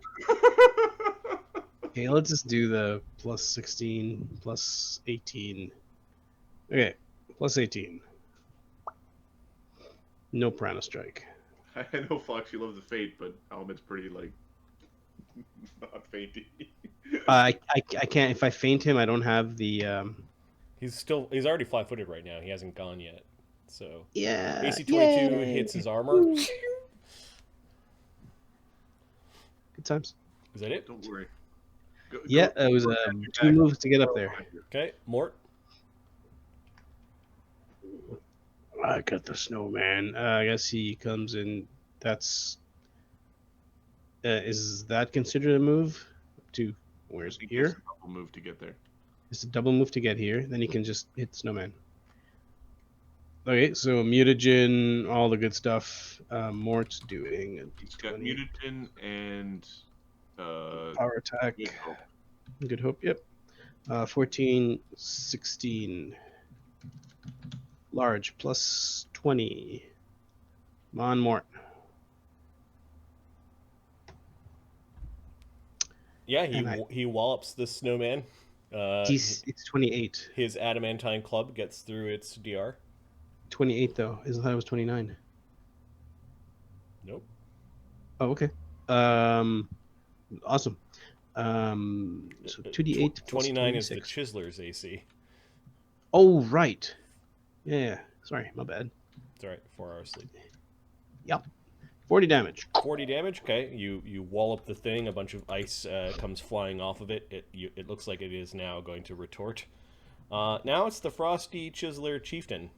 Okay, let's just do the plus 16, plus 18. Okay, plus 18. No Piranha Strike. I know, Fox, you love the fate, but Almond's pretty, like, not fainty. I can't. If I feint him, I don't have the. He's already flat-footed right now. He hasn't gone yet. So Yeah. AC 22 Yay! hits his armor. Woo. Good times. Is that it? Don't worry. Yeah, it was 2 moves to get up there. Okay, Mort. I got the snowman. I guess he comes in. That's. Is that considered a move? To where's I think here? it's a double move to get there. It's a double move to get here. Then he can just hit the snowman. Okay, so mutagen, all the good stuff. Mort's doing a He's got d20 mutagen and power attack. Good Hope. Good hope. Yep. 14, 16. Large plus 20. Mon Mort. Yeah, And he wallops the snowman. It's 28. His adamantine club gets through its DR. 28 though. I thought it was 29. Nope. Oh, okay. Awesome. So 2d8 plus 29 is the 26. Chiseler's AC. Oh, right. Yeah. Sorry, my bad. It's all right. 4 hours sleep. Yep. 40 damage. 40 damage. Okay, you wallop the thing. A bunch of ice comes flying off of it. It looks like it is now going to retort. Now it's the Frosty Chiseler Chieftain.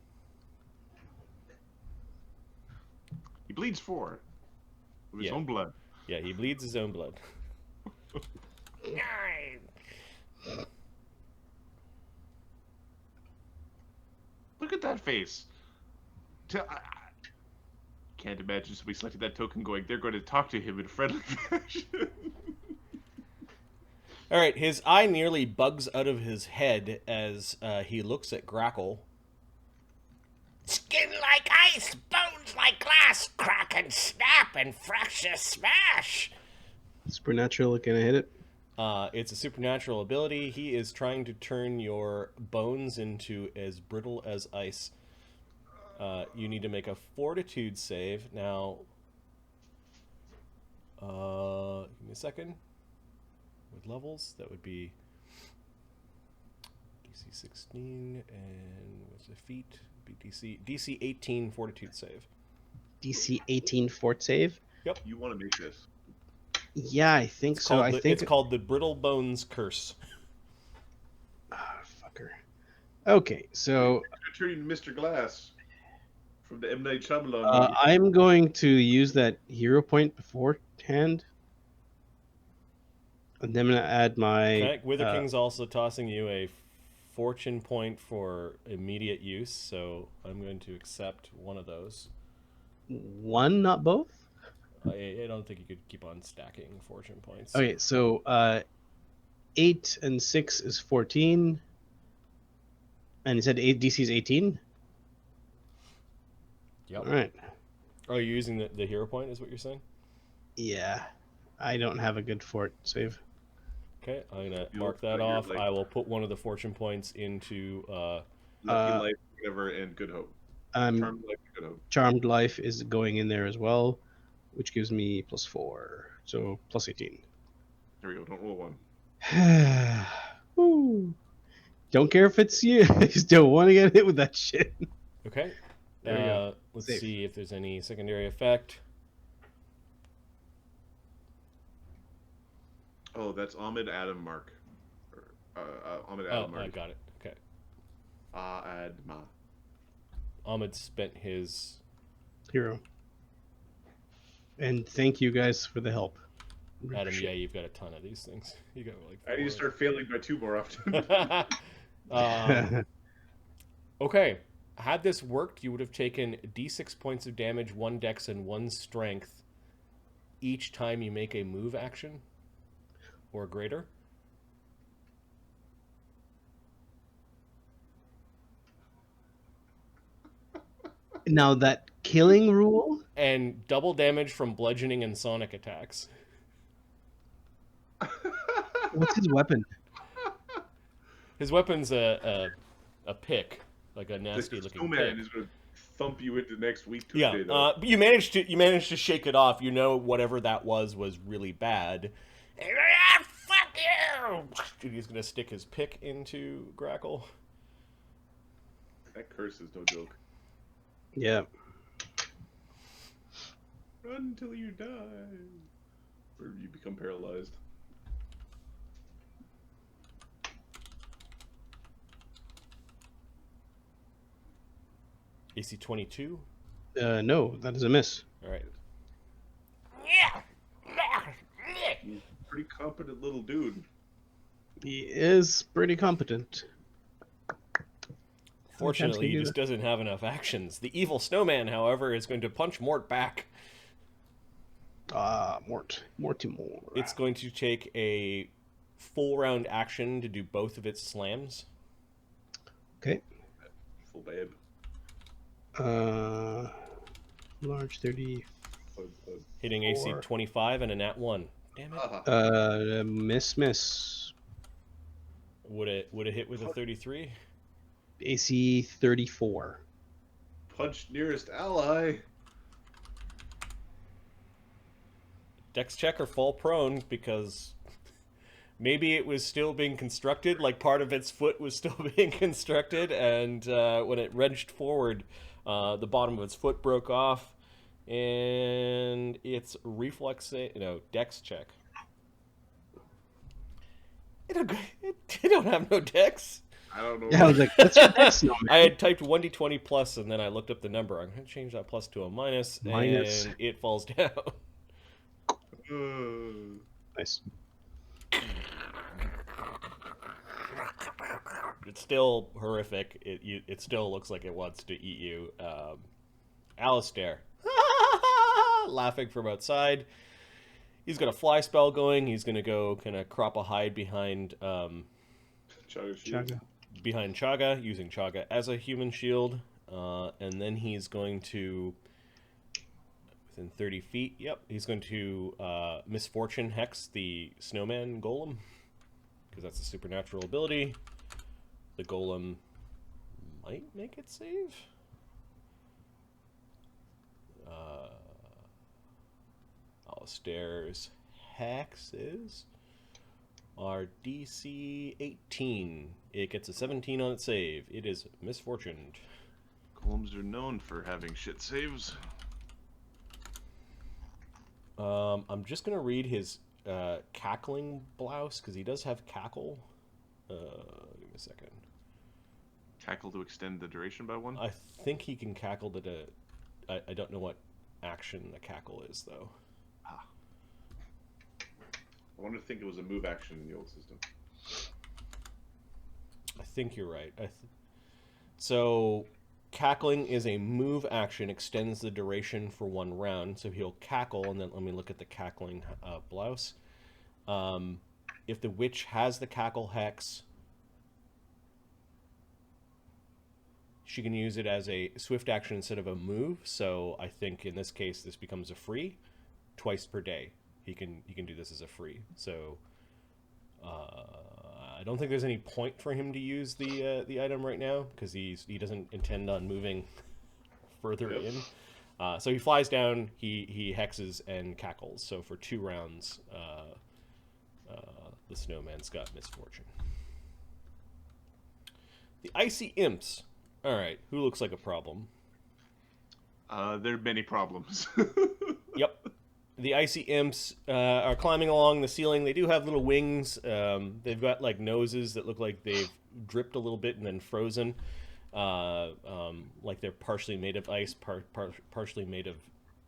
He bleeds 4 with his Yeah. own blood. Yeah, he bleeds his own blood. Look at that face. I can't imagine somebody selected that token going, they're going to talk to him in friendly fashion. All right, his eye nearly bugs out of his head as he looks at Grackle. Skin like ice, bones like glass, crack and snap and fracture smash. Supernatural, can I hit it? It's a supernatural ability. He is trying to turn your bones into as brittle as ice. You need to make a fortitude save. Now, give me a second. With levels, that would be DC 16 and what's the feat? Be DC 18 fortitude save. DC 18 fort save? You want to make this. Yeah, I think so. It's called the Brittle Bones Curse. Ah, fucker. Okay, so I'm going to turn you into Mr. Glass from the M. Night Shyamalan movie. I'm going to use that hero point beforehand. And then I'm going to add my... Okay, Wither King's also tossing you a fortune point for immediate use, so I'm going to accept one of those. one, not both? I don't think you could keep on stacking fortune points. Okay, so 8 and 6 is 14. And you said DC is 18? Yep. All right. Are you using the hero point, is what you're saying? Yeah. I don't have a good fort save. Okay, I'm going to You'll mark that put your, off. like- I will put one of the fortune points into... Lucky Life, whatever, and Good Hope. Charmed Life and Good Hope. Charmed Life is going in there as well, which gives me +4. So plus 18. There we go. Don't roll 1. Woo. Don't care if it's you. I just don't want to get hit with that shit. Okay. There we go. Let's Save. see if there's any secondary effect. Oh, that's Ahmed Adam Mark. Ahmed Adam Oh, Mark. I got it. Okay. Adma. Ahmed spent his... Hero. And thank you guys for the help. Really Adam, yeah, appreciate it. you've got a ton of these things. You got like I need to start failing by 2 more often. Okay. Had this worked, you would have taken d6 points of damage, 1 dex, and 1 strength each time you make a move action or greater. Now that killing rule, And double damage from bludgeoning and sonic attacks. what's his weapon? His weapon's a pick, like a The nasty looking snowman pick. is going to thump you into next week Yeah, Tuesday, though. but you managed to shake it off. You know whatever that was really bad. Ah, fuck you! And he's gonna stick his pick into Grackle. That curse is no joke. Yeah. Run until you die. Or you become paralyzed. AC 22. No, that is a miss. All right. Pretty competent little dude. He is pretty competent. Fortunately, he do just doesn't have enough actions. The evil snowman, however, is going to punch Mort back. Mort. Morty more. It's going to take a full round action to do both of its slams. Okay. Full babe. Large 30. Hitting AC Four. 25 and a nat 1. Damn it. Miss. Would it hit with a 33? AC 34. Punch nearest ally. Dex check or fall prone, because maybe it was still being constructed, like part of its foot was still being constructed, and when it wrenched forward, the bottom of its foot broke off, and its dex check. It don't have no dex. I don't know. Yeah, I was like, what's your next number? I had typed 1d20 plus, and then I looked up the number. I'm going to change that plus to a minus, Minus. and it falls down. Nice. It's still horrific. It still looks like it wants to eat you. Alistair, laughing from outside. He's got a fly spell going. He's going to go kind of crop a hide behind Chaga. behind Chaga, using Chaga as a human shield. And then he's going to, within 30 feet, he's going to Misfortune Hex the Snowman Golem, because that's a supernatural ability. The Golem might make it save. Alistair's hexes are DC 18. It gets a 17 on its save. It is misfortuned. Golems are known for having shit saves. I'm just gonna read his cackling blouse, because he does have cackle. Give me a second. Cackle to extend the duration by 1? I think he can cackle to I don't know what action the cackle is, though. I wanted to think it was a move action in the old system. I think you're right. So cackling is a move action, extends the duration for 1 round. So he'll cackle, and then let me look at the cackling blouse. If the witch has the cackle hex, she can use it as a swift action instead of a move. So I think in this case, this becomes a free twice per day. He can do this as a free. So I don't think there's any point for him to use the item right now, because he doesn't intend on moving further in. So he flies down, he hexes and cackles. So for 2 rounds, the snowman's got misfortune. The icy imps. All right, who looks like a problem? There are many problems. Yep. The icy imps are climbing along the ceiling. They do have little wings. They've got like noses that look like they've dripped a little bit and then frozen. like they're partially made of ice, partially made of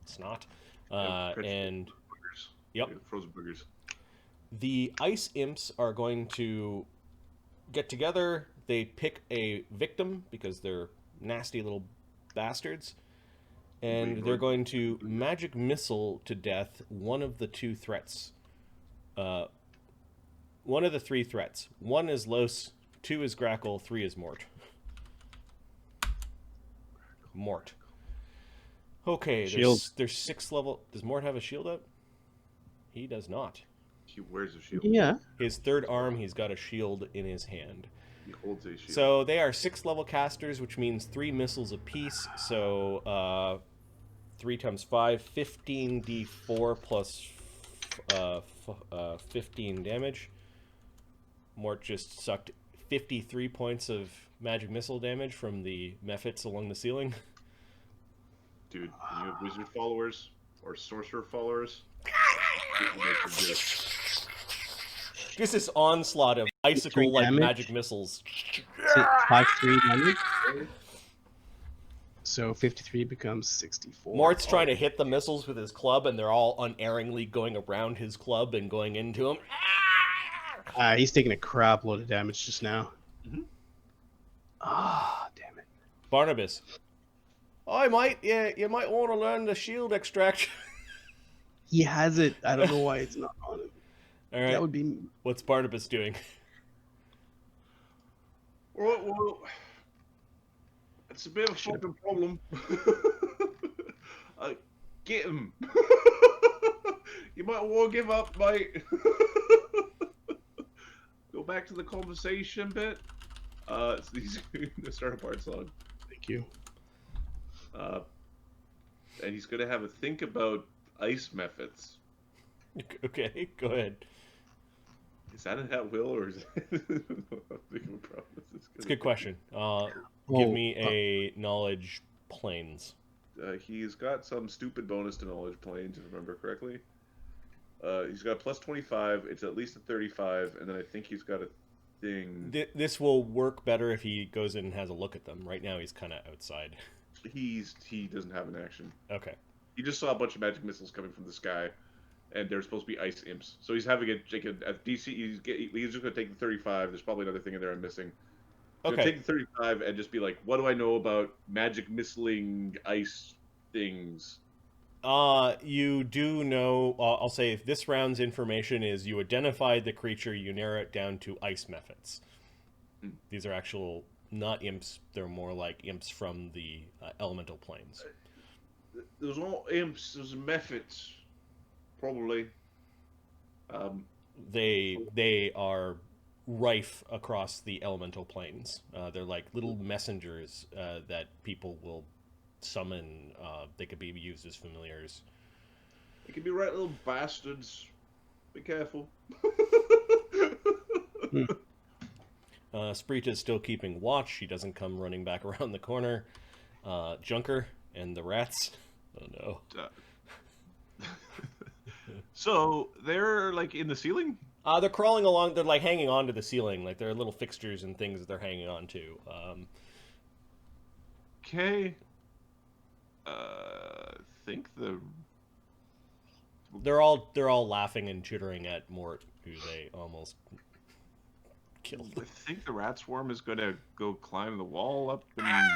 snot. Pretzel And boogers. yep, Yeah, frozen boogers. the ice imps are going to get together. They pick a victim because they're nasty little bastards, and they're going to magic missile to death one of the two threats. One of the three threats. One is Los, two is Grackle, three is Mort. Mort. Okay, Shield. there's 6 level. Does Mort have a shield up? He does not. He wears a shield. Yeah. His third arm, he's got a shield in his hand. He holds a shield. So they are 6 level casters, which means 3 missiles apiece. So 3 times 5, 15d4 plus 15 damage. Mort just sucked 53 points of magic missile damage from the mephits along the ceiling. Dude, when you have wizard followers or sorcerer followers, Just this onslaught of icicle-like damage? magic missiles. 5-3 damage. So 53 becomes 64. Mort's trying to hit the missiles with his club, and they're all unerringly going around his club and going into him. He's taking a crap load of damage just now. Mhm. Ah, damn it. Barnabas. I might, yeah, you might want to learn the shield extraction. He has it. I don't know why it's not on him. All right. That would be. What's Barnabas doing? well, it's a bit of a fucking problem. Get him. You might want to give up, mate. Go back to the conversation bit. It's these the start a part song. Thank you. And he's gonna have a think about ice methods. Okay, go ahead. Is that an at will or is it how big of a problem is this? It's a good question. Give me a knowledge planes. He's got some stupid bonus to knowledge planes, if I remember correctly. He's got plus 25. It's at least a 35, and then I think he's got a thing. This will work better if he goes in and has a look at them. Right now, he's kind of outside. He doesn't have an action. Okay. He just saw a bunch of magic missiles coming from the sky, and they're supposed to be ice imps. So he's having a at DC. He's just gonna take the 35. There's probably another thing in there I'm missing. He's Okay. gonna take the 35 and just be like, "What do I know about magic missiling ice things?" You do know. I'll say if this round's information is you identified the creature, you narrow it down to ice methods. These are actual not imps. They're more like imps from the elemental planes. There's all imps. There's methods, probably. They are rife across the elemental planes. They're like little messengers that people will summon. They could be used as familiars. They can be right little bastards. Be careful. Sprita's still keeping watch. She doesn't come running back around the corner. Junker and the rats. Oh no. So they're like in the ceiling. They're crawling along. They're like hanging on to the ceiling. Like there are little fixtures and things that they're hanging on to. Okay. Think They're all laughing and chittering at Mort, who they almost killed. I think the rat swarm is gonna go climb the wall up and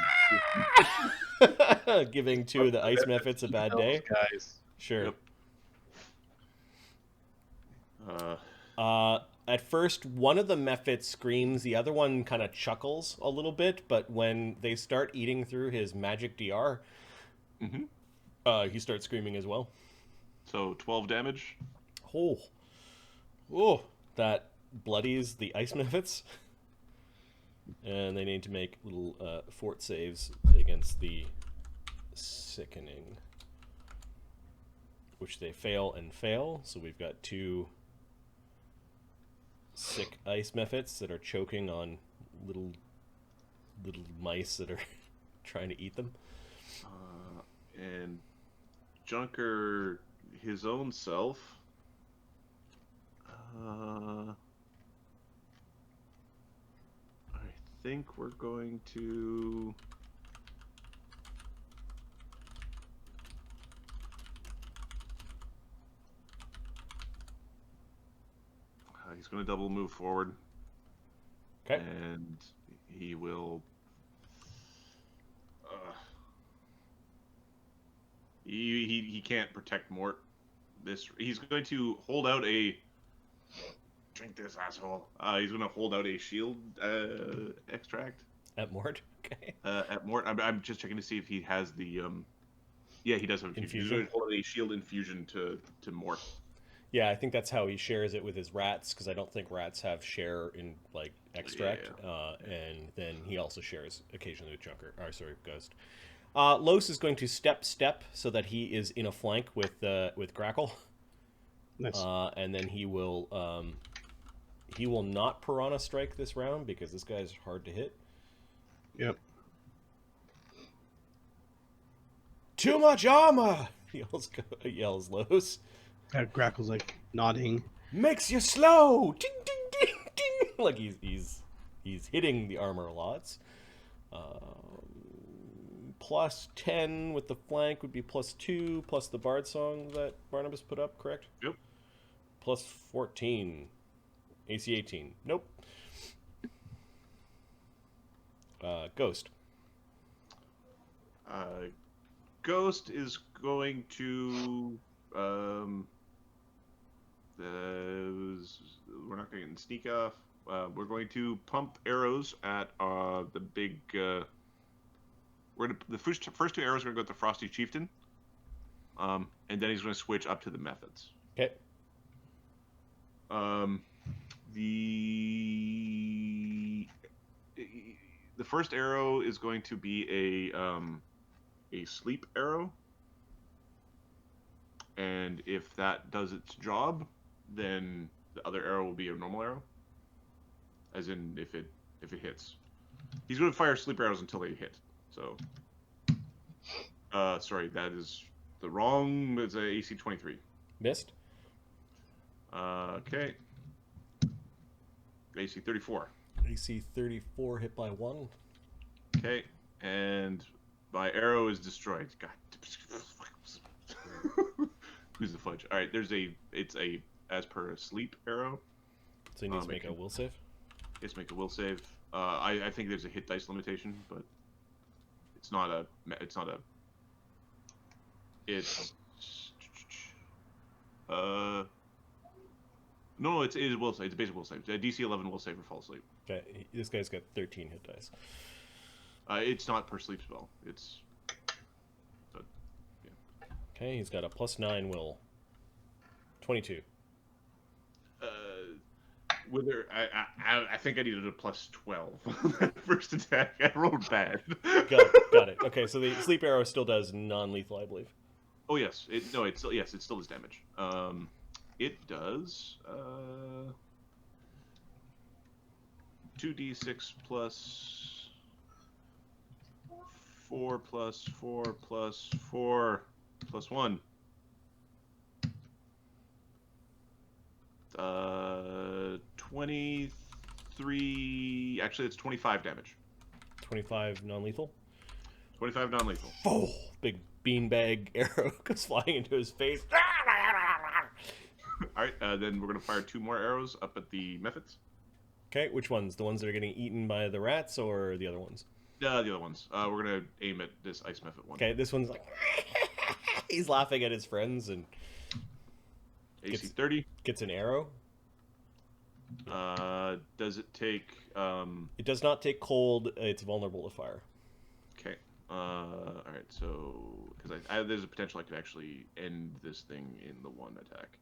Giving two of the ice methods a bad day. Guys. Sure. Yep. At first, one of the mephits screams, the other one kind of chuckles a little bit, but when they start eating through his magic DR, he starts screaming as well. So 12 damage. Oh, that bloodies the ice mephits. And they need to make little fort saves against the sickening, which they fail and fail. So we've got two sick ice mephits that are choking on little mice that are trying to eat them. And Junker, his own self. I think we're going to... he's going to double move forward. Okay. And he will... he can't protect Mort. He's going to hold out a... Drink this, asshole. He's going to hold out a shield extract. At Mort? Okay. At Mort. I'm just checking to see if he has the... Yeah, he does have infusion. He's going to hold out a shield infusion to Mort. Yeah, I think that's how he shares it with his rats, because I don't think rats have share in, like, extract. Yeah. And then he also shares occasionally with Junker. Or, sorry, Ghost. Los is going to step so that he is in a flank with Grackle. Nice. And then he will not Piranha Strike this round, because this guy's hard to hit. Yep. Too much armor! Yells Los. Grackle's like nodding. Makes you slow! Ding, ding, ding, ding! Like he's hitting the armor lots. Plus 10 with the flank would be plus 2, plus the Bard Song that Barnabas put up, correct? Yep. Plus 14. AC 18. Nope. Ghost. Ghost is going to... we're not going to sneak off. We're going to pump arrows at the big... the first 2 arrows are going to go at the Frosty Chieftain. And then he's going to switch up to the methods. Okay. The first arrow is going to be a sleep arrow. And if that does its job, then the other arrow will be a normal arrow. As in, if it hits. He's going to fire sleep arrows until they hit. So, sorry, that is the wrong. It's a AC 23. Missed. Okay. AC 34. AC 34 hit by 1. Okay, and my arrow is destroyed. God. Who's the fudge? All right, it's a as per a sleep arrow. So he needs to make a will save. Yes, make a will save. I think there's a hit dice limitation, but it's not a. It's. No, it's a will save. It's a basic will save. A DC 11 will save or fall asleep. Okay, this guy's got 13 hit dice. It's not per sleep spell. It's. Okay, he's got a plus 9 will. 22. Whether I think I needed a plus 12 first attack. I rolled bad. Got it. Okay, so the sleep arrow still does non-lethal, I believe. Oh yes, it still does damage. It does 2d6 plus 4 plus 4 plus 4 plus 1. 23. Actually, it's 25 damage. 25 non-lethal. 25 non-lethal. Oh, big beanbag arrow goes flying into his face. All right, then we're gonna fire 2 more arrows up at the methods. Okay, which ones? The ones that are getting eaten by the rats, or the other ones? The other ones. We're gonna aim at this ice method one. Okay, this one's like he's laughing at his friends and AC 30. gets an arrow. Does it take? It does not take cold. It's vulnerable to fire. Okay. All right. So, because there's a potential I could actually end this thing in the 1 attack.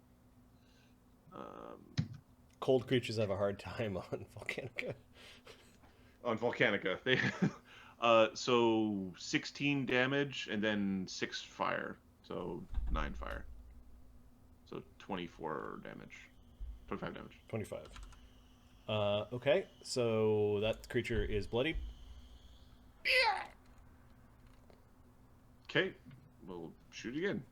Cold creatures have a hard time on Volcanica. On Volcanica, they so 16 damage and then 6 fire, so 9 fire, so 24 damage, 25 damage. 25. Okay, so that creature is bloodied. Okay, we'll shoot again.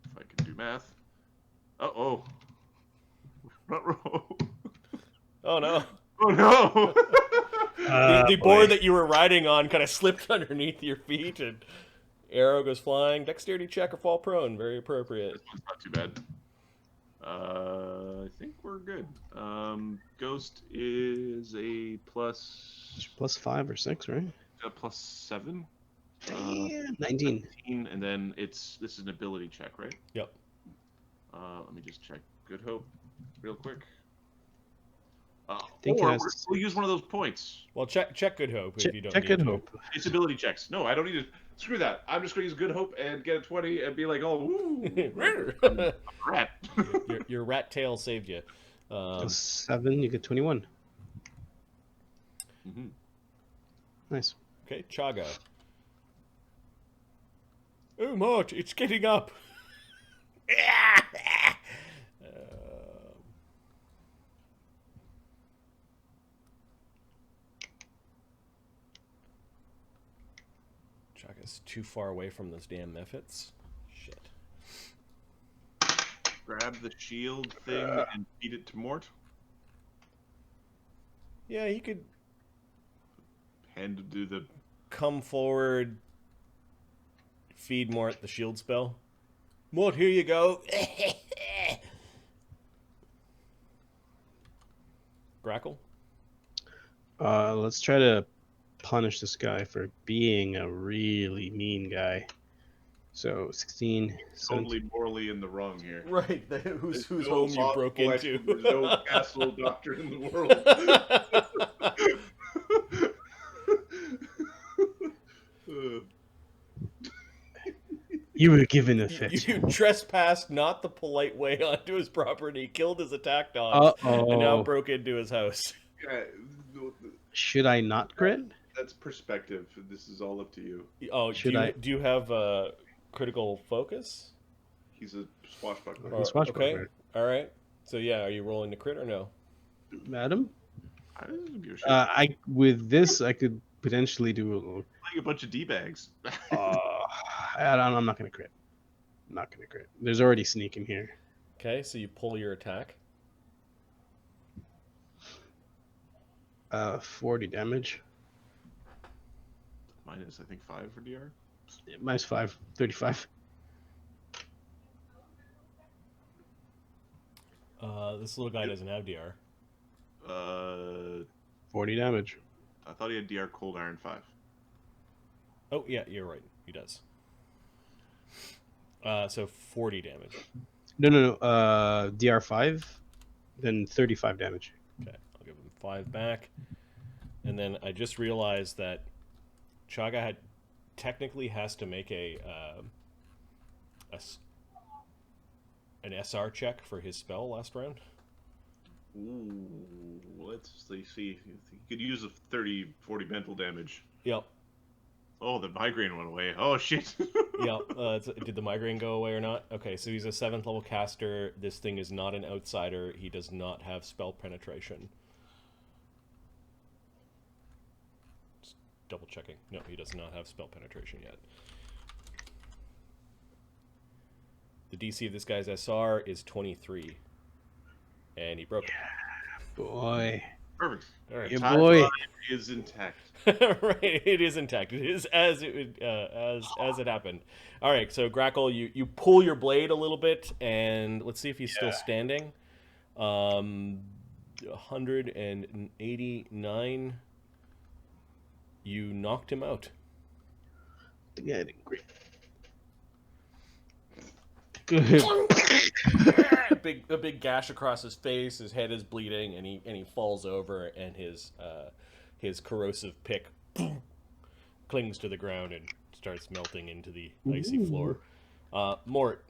If I can do math. Oh, front row. Oh no. Oh no! The board that you were riding on kind of slipped underneath your feet, and arrow goes flying. Dexterity check or fall prone. Very appropriate. This one's not too bad. I think we're good. Ghost is a plus +5 or 6, right? +7. Damn, 19. 19, and then this is an ability check, right? Yep. Let me just check Good Hope real quick. think it Or has- we'll use one of those points. Well, check Good Hope if you don't Check need Good to. Hope. It's ability checks. No, I don't need to. Screw that. I'm just going to use Good Hope and get a 20 and be like, oh, woo. I'm a rat. Your rat tail saved you. +7, you get 21. Mhm. Nice. Okay, Chaga. Oh, Mort, it's getting up. Chaga's too far away from those damn mephits. Shit. Grab the shield thing and feed it to Mort. Yeah, he could And to do the. come forward, feed Mort the shield spell. Mort, here you go. Grackle? Let's try to punish this guy for being a really mean guy. So 16, 17. Totally morally in the wrong here. Right, whose There's no home you broke possible into. There's no castle doctor in the world. You were given a fit. You trespassed not the polite way onto his property, killed his attack dogs, and now Uh-oh. broke into his house. Yeah, Should I not crit? that's perspective. This is all up to you. Oh, Should do you have critical focus? He's a swashbuckler. He's swashbuckler. Okay, all right. So yeah, are you rolling the crit or no? Madam? I don't give a shit. I with this I could potentially do Playing a bunch of d-bags. I'm not gonna crit. I'm not gonna crit. There's already sneak in here. Okay, so you pull your attack. 40 damage. Minus, I think, 5 for DR. -5, 35. This little guy doesn't have DR. 40 damage. I thought he had DR Cold Iron 5. Oh yeah, you're right. He does. So 40 damage. No. DR5, then 35 damage. Okay, I'll give him 5 back. And then I just realized that Chaga technically has to make an SR check for his spell last round. Ooh, let's see. He could use a 30-40 mental damage. Yep. Oh, the migraine went away. Oh, shit. Yep. Did the migraine go away or not? Okay, so he's a 7th level caster. This thing is not an outsider. He does not have spell penetration. Just double checking. No, he does not have spell penetration yet. The DC of this guy's SR is 23. And he broke it. Boy. Perfect. All right. Yeah, Time boy. drive is intact. Right, it is intact. It is as it would, as it happened. All right, so Grackle, you pull your blade a little bit, and let's see if he's still standing. 189. You knocked him out. Yeah, I did great. a big gash across his face. His head is bleeding, and he falls over, and his corrosive pick clings to the ground and starts melting into the icy floor. Mort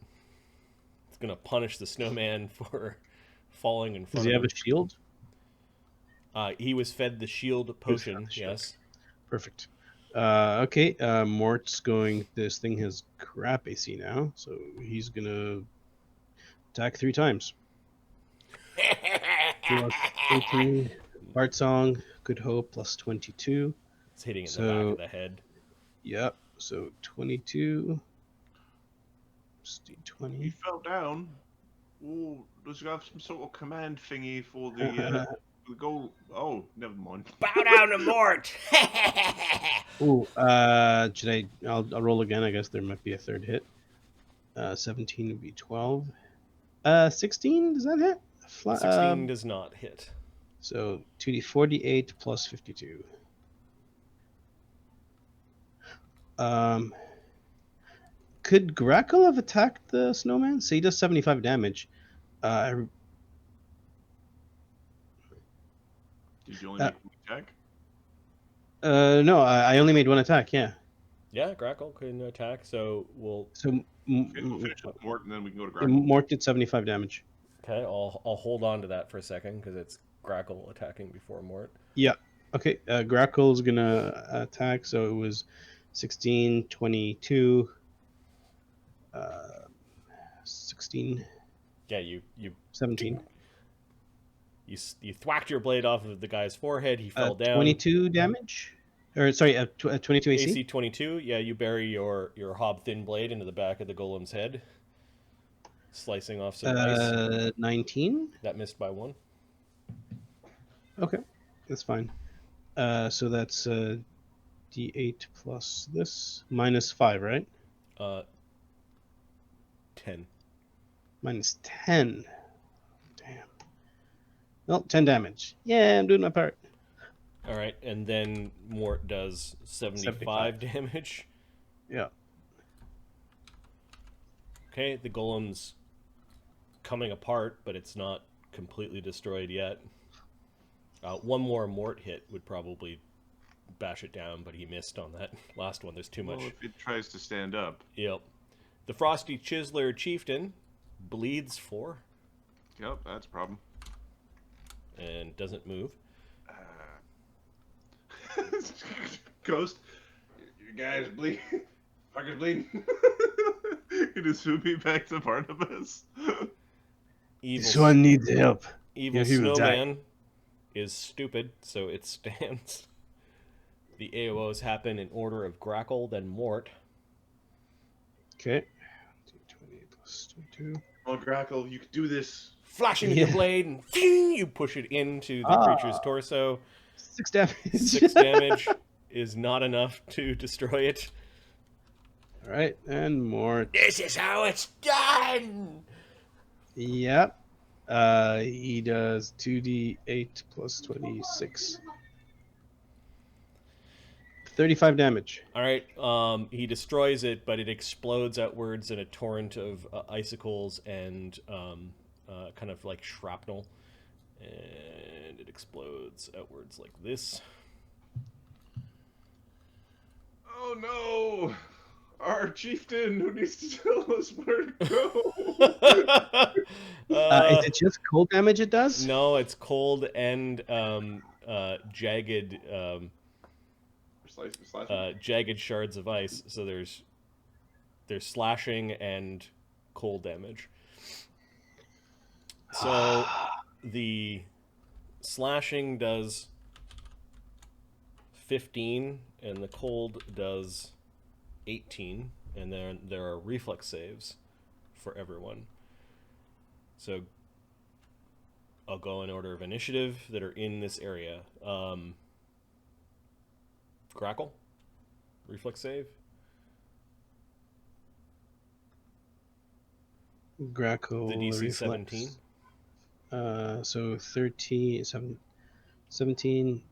is gonna punish the snowman for falling in front Does he of have him. a shield? He was fed the shield potion. fed the shield. Yes. Perfect. Okay, Mort's going. This thing has crap AC now, so he's gonna attack 3 times. 18, Heart Song, Good Hope, plus 22. It's hitting in the So- back of the head. Yep, so 22. He 20. fell down. Oh, does he have some sort of command thingy for the goal? Oh, never mind. Bow down to Mort. Ooh, should I'll roll again. I guess there might be a third hit. 17 would be 12. 16, does that hit? 16 does not hit. So 2d48 plus 52. Could Grackle have attacked the snowman? So he does 75 damage. Did you only make one attack? No, I only made one attack. Yeah. Yeah, Grackle can attack, so we'll... So Okay, we'll finish with Mort, and then we can go to Grackle. Mort did 75 damage. Okay, I'll hold on to that for a second, because it's Grackle attacking before Mort. Yeah. Okay, Grackle's gonna attack, so it was 16, 22, 16, Yeah, you 17. You thwacked your blade off of the guy's forehead, he fell down. 22 damage? Or, sorry, 22 AC? AC 22, yeah, you bury your hob thin blade into the back of the golem's head, slicing off some ice. 19? That missed by 1. Okay, that's fine. So that's D8 plus this, minus 5, right? 10. Minus 10. Damn. Well, 10 damage. Yeah, I'm doing my part. All right, and then Mort does 75 damage. Yeah. Okay, the golem's coming apart, but it's not completely destroyed yet. One more Mort hit would probably bash it down, but he missed on that last one. There's too much. Well, if it tries to stand up. Yep. The Frosty Chiseler chieftain bleeds 4 Yep, that's a problem. and doesn't move. Ghost, you guys bleed. Fuckers bleeding. You just threw me back to Barnabas. This one needs help. Evil Yeah, he will die. snowman is stupid, so it stands. The AOs happen in order of Grackle, then Mort. Okay. 220 plus 22. Oh, Grackle, you could do this. Flashing your blade, and you push it into the creature's torso. 6 damage. 6 damage is not enough to destroy it. All right, and more. This is how it's done. Yep. He does 2d8 plus 26. 35 damage. All right, he destroys it, but it explodes outwards in a torrent of icicles and kind of like shrapnel. And it explodes outwards like this. Oh no! Our chieftain who needs to tell us where to go. Is it just cold damage it does? No, it's cold and jagged jagged shards of ice. So there's slashing and cold damage. So the slashing does 15 and the cold does 18, and then there are reflex saves for everyone. So I'll go in order of initiative that are in this area. Grackle, reflex save. Grackle. The DC reflex. 17. So 13, 17,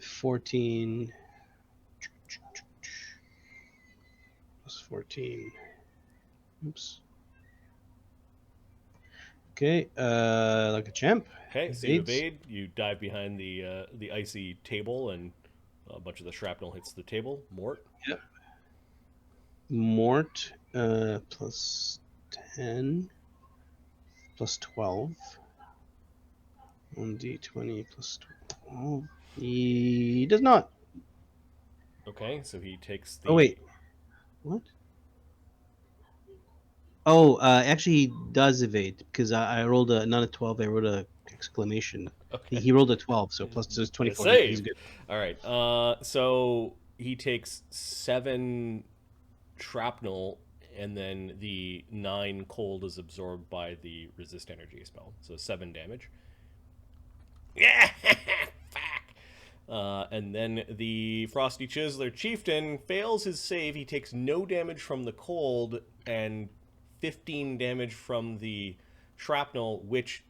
14, plus 14. Oops. Okay, like a champ. Okay, so you evade. You dive behind the icy table, and a bunch of the shrapnel hits the table. Mort. Yep. Mort, plus 10, plus 12. 1d20 plus 12. He does not. Okay, so he takes the... Oh, wait. What? Oh, actually, he does evade, because I rolled not a 12, I rolled a exclamation. Okay. He rolled a 12, so plus there's 24. Save. He's good. All right, so he takes 7 shrapnel and then the 9 cold is absorbed by the resist energy spell, so 7 damage. Yeah, fuck. And then the Frosty Chiseler Chieftain fails his save. He takes no damage from the cold and 15 damage from the shrapnel, which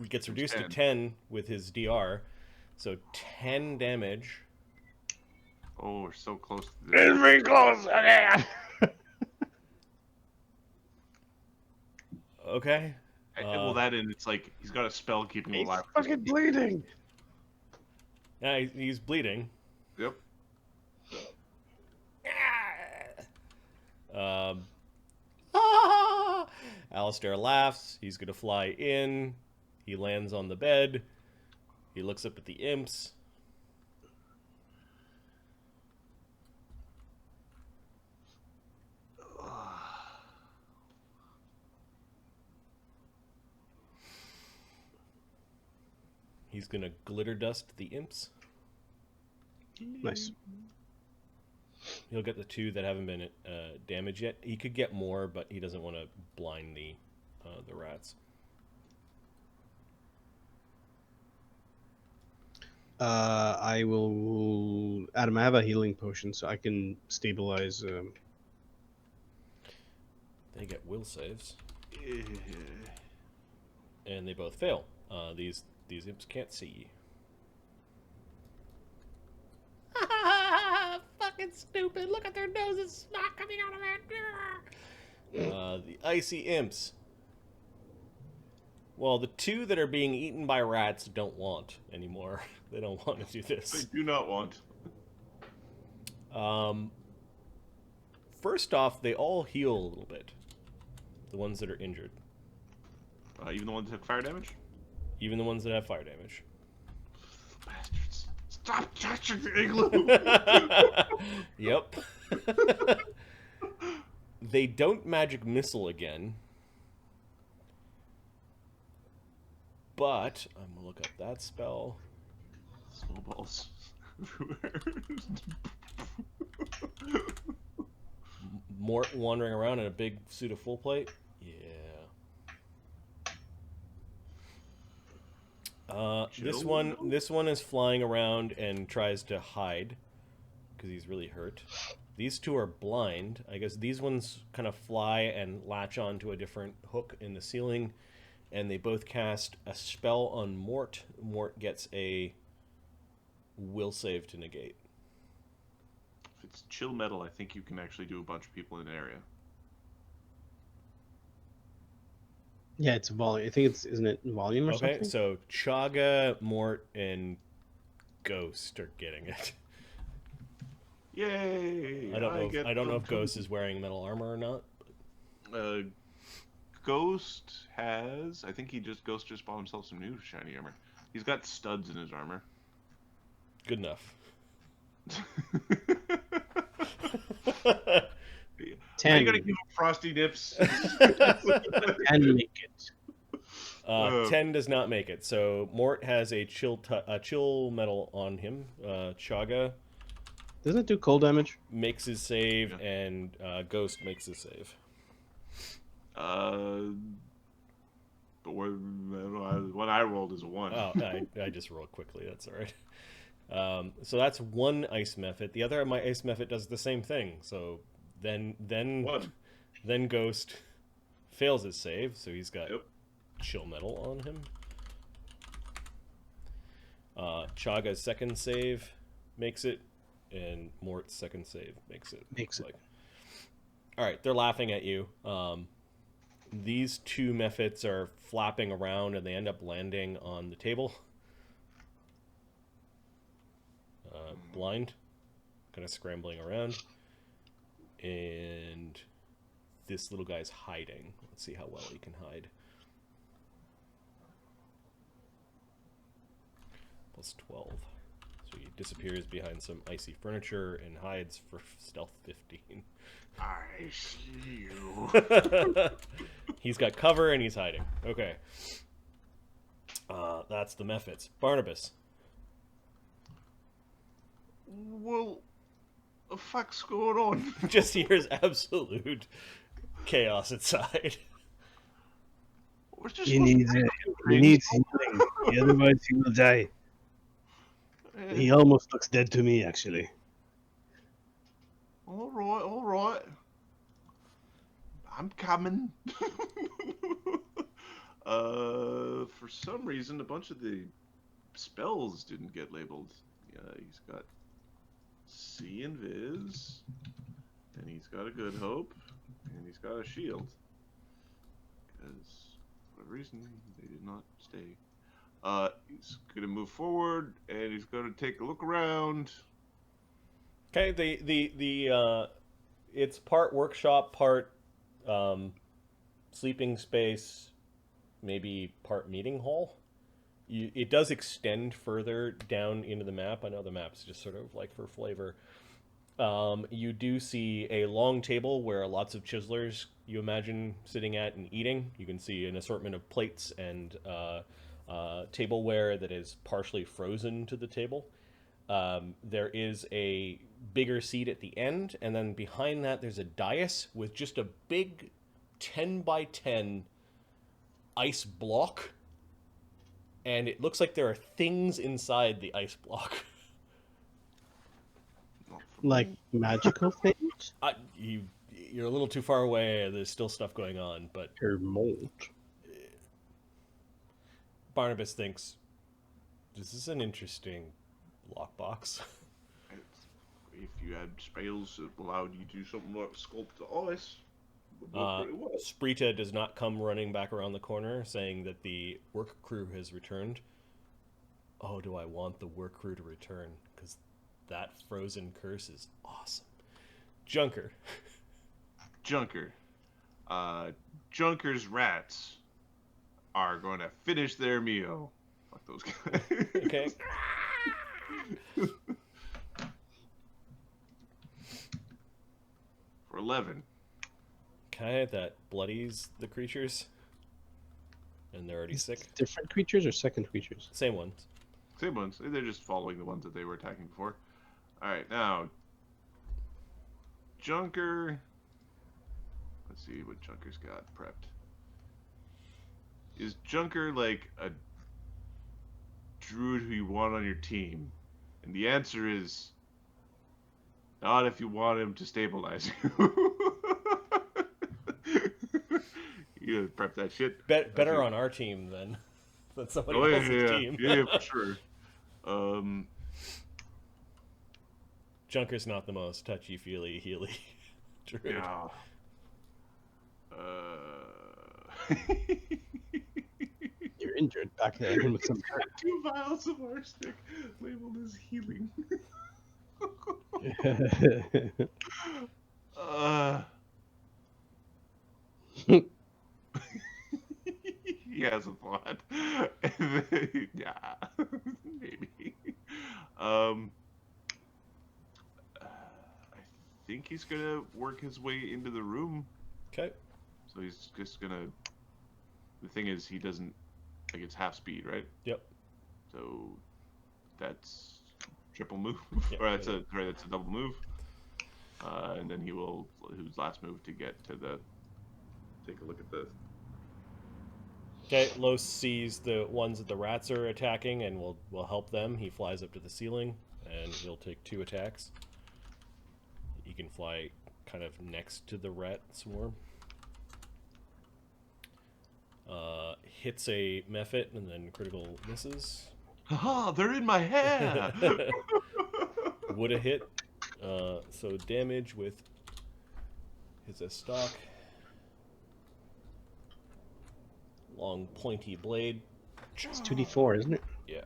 gets reduced to 10 with his DR. So 10 damage. Oh, we're so close to this. It's very close. Okay. Well, that and it's like he's got a spell keeping him He's alive. fucking bleeding. Yeah, he's bleeding. Yep. Alistair laughs. He's going to fly in. He lands on the bed. He looks up at the imps. He's going to glitter dust the imps. Nice. He'll get the 2 that haven't been damaged yet. He could get more, but he doesn't want to blind the rats. I will. Adam, I have a healing potion, so I can stabilize. They get will saves, and they both fail. These imps can't see. Fucking stupid. Look at their noses. Snot coming out of it. The icy imps. Well, the 2 that are being eaten by rats don't want anymore. They don't want to do They this. do not want. First off, they all heal a little bit. The ones that are injured. Even the ones that took fire damage? Even the ones that have fire damage. Bastards. Stop touching the igloo! Yep. They don't magic missile again. But I'm gonna look up that spell. Snowballs everywhere. Mort wandering around in a big suit of full plate. Yeah. This one is flying around and tries to hide because he's really hurt. These 2 are blind. I guess these ones kind of fly and latch onto a different hook in the ceiling, and they both cast a spell on Mort. Mort gets a will save to negate. If it's chill metal, I think you can actually do a bunch of people in an area. Yeah, it's volume. I think isn't it volume or Okay, something? so Chaga, Mort, and Ghost are getting it. Yay! I don't know if Ghost is wearing metal armor or not. Ghost has. I think Ghost just bought himself some new shiny armor. He's got studs in his armor. Good enough. 10. You gotta give him frosty nips. And make it. 10 does not make it. So Mort has a chill metal on him. Chaga Doesn't it do cold damage? makes his save, and Ghost makes his save. But what I rolled is a 1. Oh, I just rolled quickly. That's all right. So that's one ice method. The other of my ice method does the same thing. So then Ghost fails his save, so he's got chill metal on him. Chaga's second save makes it, and Mort's second save makes it. All right, they're laughing at you. These 2 methods are flapping around, and they end up landing on the table. Blind, kind of scrambling around, and this little guy's hiding. Let's see how well he can hide. Plus 12. So he disappears behind some icy furniture and hides for stealth 15. I see you. He's got cover and he's hiding. Okay. That's the methods. Barnabas. Well, The fuck's going on? Just hears absolute chaos inside. We're just He needs it. He needs healing. Otherwise, he will die. He almost looks dead to me, actually. All right, all right. I'm coming. For some reason, a bunch of the spells didn't get labeled. Yeah, he's got See and Viz, and he's got a Good Hope, and he's got a Shield. Because, for whatever reason, they did not stay. He's gonna move forward, and he's gonna take a look around. Okay, the it's part workshop, part sleeping space, maybe part meeting hall. It does extend further down into the map. I know the map's just sort of like for flavor. You do see a long table where lots of chiselers you imagine sitting at and eating. You can see an assortment of plates and tableware that is partially frozen to the table. There is a bigger seat at the end, and then behind that there's a dais with just a big 10 by 10 ice block, and it looks like there are things inside the ice block. Like magical things? You're a little too far away. There's still stuff going on, but Or mold? Barnabas thinks this is an interesting lockbox. If you had spells that allowed you to do something like sculpt the ice, it would work pretty well. Sprita does not come running back around the corner saying that the work crew has returned. Oh, do I want the work crew to return? Because that frozen curse is awesome. Junker. Junker's rats are going to finish their meal. Fuck those guys. Okay. For 11. Okay, that bloodies the creatures. And they're already sick. Different creatures or second creatures? Same ones. Same ones. They're just following the ones that they were attacking before. Alright, now. Junker. Let's see what Junker's got prepped. Is Junker like a druid who you want on your team? And the answer is not if you want him to stabilize you. You gotta prep that shit. Better on our team than somebody else's team. Yeah, for sure. Junker's not the most touchy-feely, healy druid. Yeah. You're injured back there with some hurt. 2 vials of arsenic labeled as healing. He has a thought. Yeah, maybe. I think he's gonna work his way into the room. Okay. So he's just gonna. The thing is, he doesn't. Like, it's half speed, right? Yep. So that's triple move. Yep. Or that's a double move. And then he will his last move to get to the. Take a look at the. Okay, Los sees the ones that the rats are attacking and will help them. He flies up to the ceiling and he'll take 2 attacks. He can fly kind of next to the rat swarm. Hits a Mephit and then critical misses. Haha, they're in my hair! Would have hit. So damage with his stock. Long pointy blade. It's 2d4, isn't it? Yeah.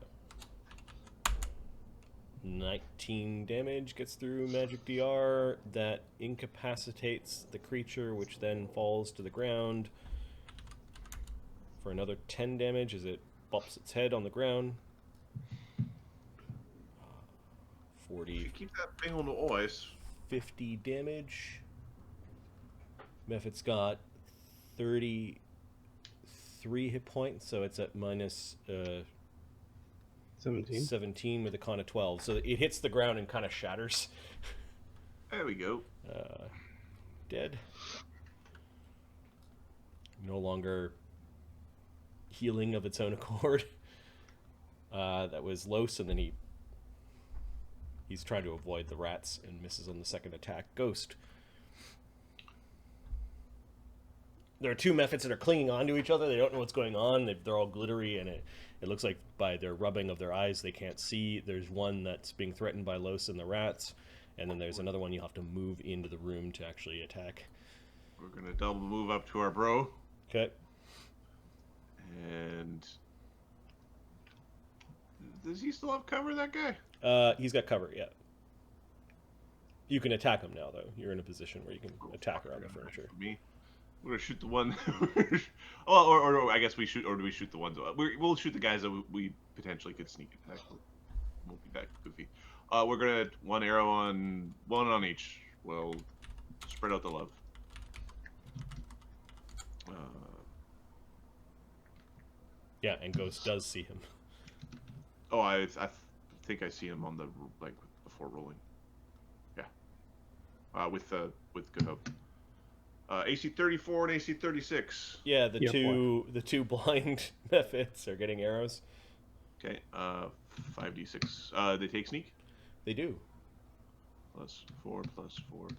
19 damage gets through magic DR. That incapacitates the creature, which then falls to the ground for another 10 damage as it bumps its head on the ground. 40. Keep that thing on the ice. 50 damage. Mephit's got 33 hit points, so it's at minus 17. 17 with a con of 12. So it hits the ground and kind of shatters. There we go. Dead. No longer healing of its own accord. That was Los, and then he's trying to avoid the rats and misses on the second attack. Ghost. There are two methods that are clinging onto each other. They don't know what's going on. They're all glittery, and it looks like by their rubbing of their eyes they can't see. There's one that's being threatened by Los and the rats, and then there's another one you have to move into the room to actually attack. We're gonna double move up to our bro. Okay. And does he still have cover, that guy? He's got cover, yeah. You can attack him now, though. You're in a position where you can attack around the furniture. Me. We're gonna shoot the one. Oh, or I guess we shoot, or do we shoot the ones? We'll shoot the guys that we potentially could sneak attack. Won't be that goofy. We're gonna one on each. We'll spread out the love. Yeah, and Ghost does see him. Oh, I think I see him on the before rolling. Yeah. With good hope. AC 34 and AC 36. Yeah, the two blind methods are getting arrows. Okay. 5d6. They take sneak. They do. +4 +4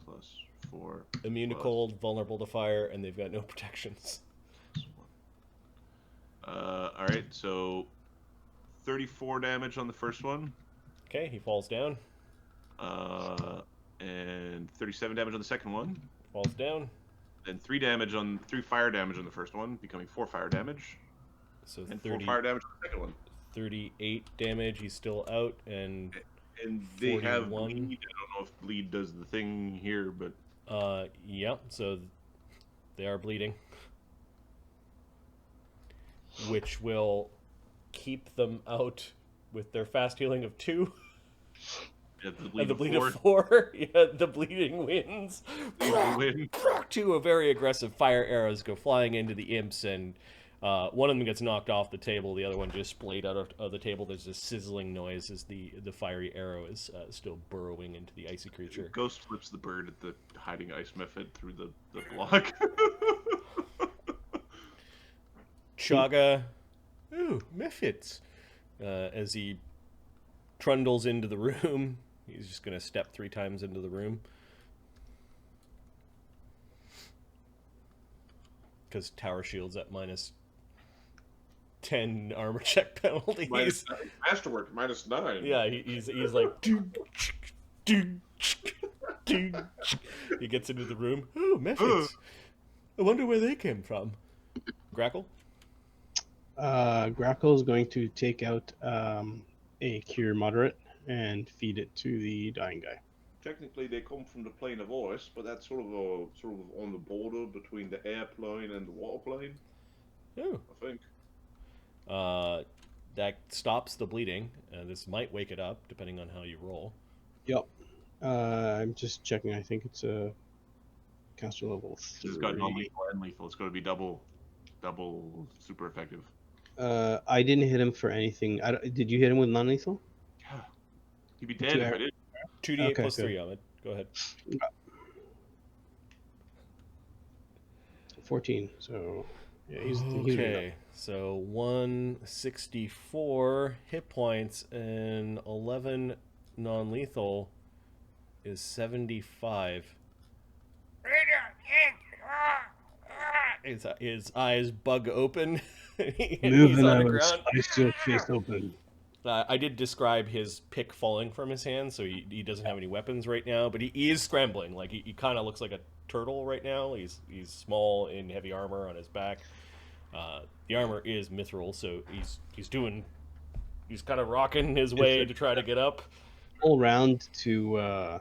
+4. Immune to cold, vulnerable to fire, and they've got no protections. All right. So 34 damage on the first one. Okay, he falls down. And 37 damage on the second one. Falls down. Then 3 fire damage on the first one, becoming 4 fire damage. So And 30, 4 fire damage on the second one. 38 damage. He's still out, and they 41. have bleed. I don't know if bleed does the thing here, but yeah. So they are bleeding, which will keep them out with their fast healing of 2. yeah, And the bleed of 4. Yeah, the bleeding wins. Win. 2 very aggressive fire arrows go flying into the imps, and one of them gets knocked off the table. The other one just splayed out of the table. There's this sizzling noise as the fiery arrow is still burrowing into the icy creature. Ghost flips the bird at the hiding ice method through the block. Chaga, ooh, Mephits. As he trundles into the room, he's just going to step 3 times into the room. Because tower shield's at -10 armor check penalties. Masterwork, -9. Yeah, he's like... He gets into the room. Oh, Mephits. I wonder where they came from. Grackle? Grackle is going to take out a cure moderate and feed it to the dying guy. Technically, they come from the plane of ice, but that's sort of on the border between the air plane and the water plane. Oh. I think. That stops the bleeding. This might wake it up, depending on how you roll. Yep. I'm just checking. I think it's a caster level 3. It's got non-lethal and lethal. It's going to be double super effective. I didn't hit him for anything. Did you hit him with non-lethal? Yeah. He'd be dead if I did. 2d8 Okay, plus good. 3, Ahmed. Go ahead. 14. So, yeah, he's Okay, so 164 hit points and 11 non-lethal is 75. His eyes bug open. He's moving on the out. ground. I still face open. I did describe his pick falling from his hand, so he doesn't have any weapons right now, but he is scrambling. Like he kind of looks like a turtle right now. He's small in heavy armor on his back. The armor is mithril, so he's kind of rocking his way to try to get up. All round to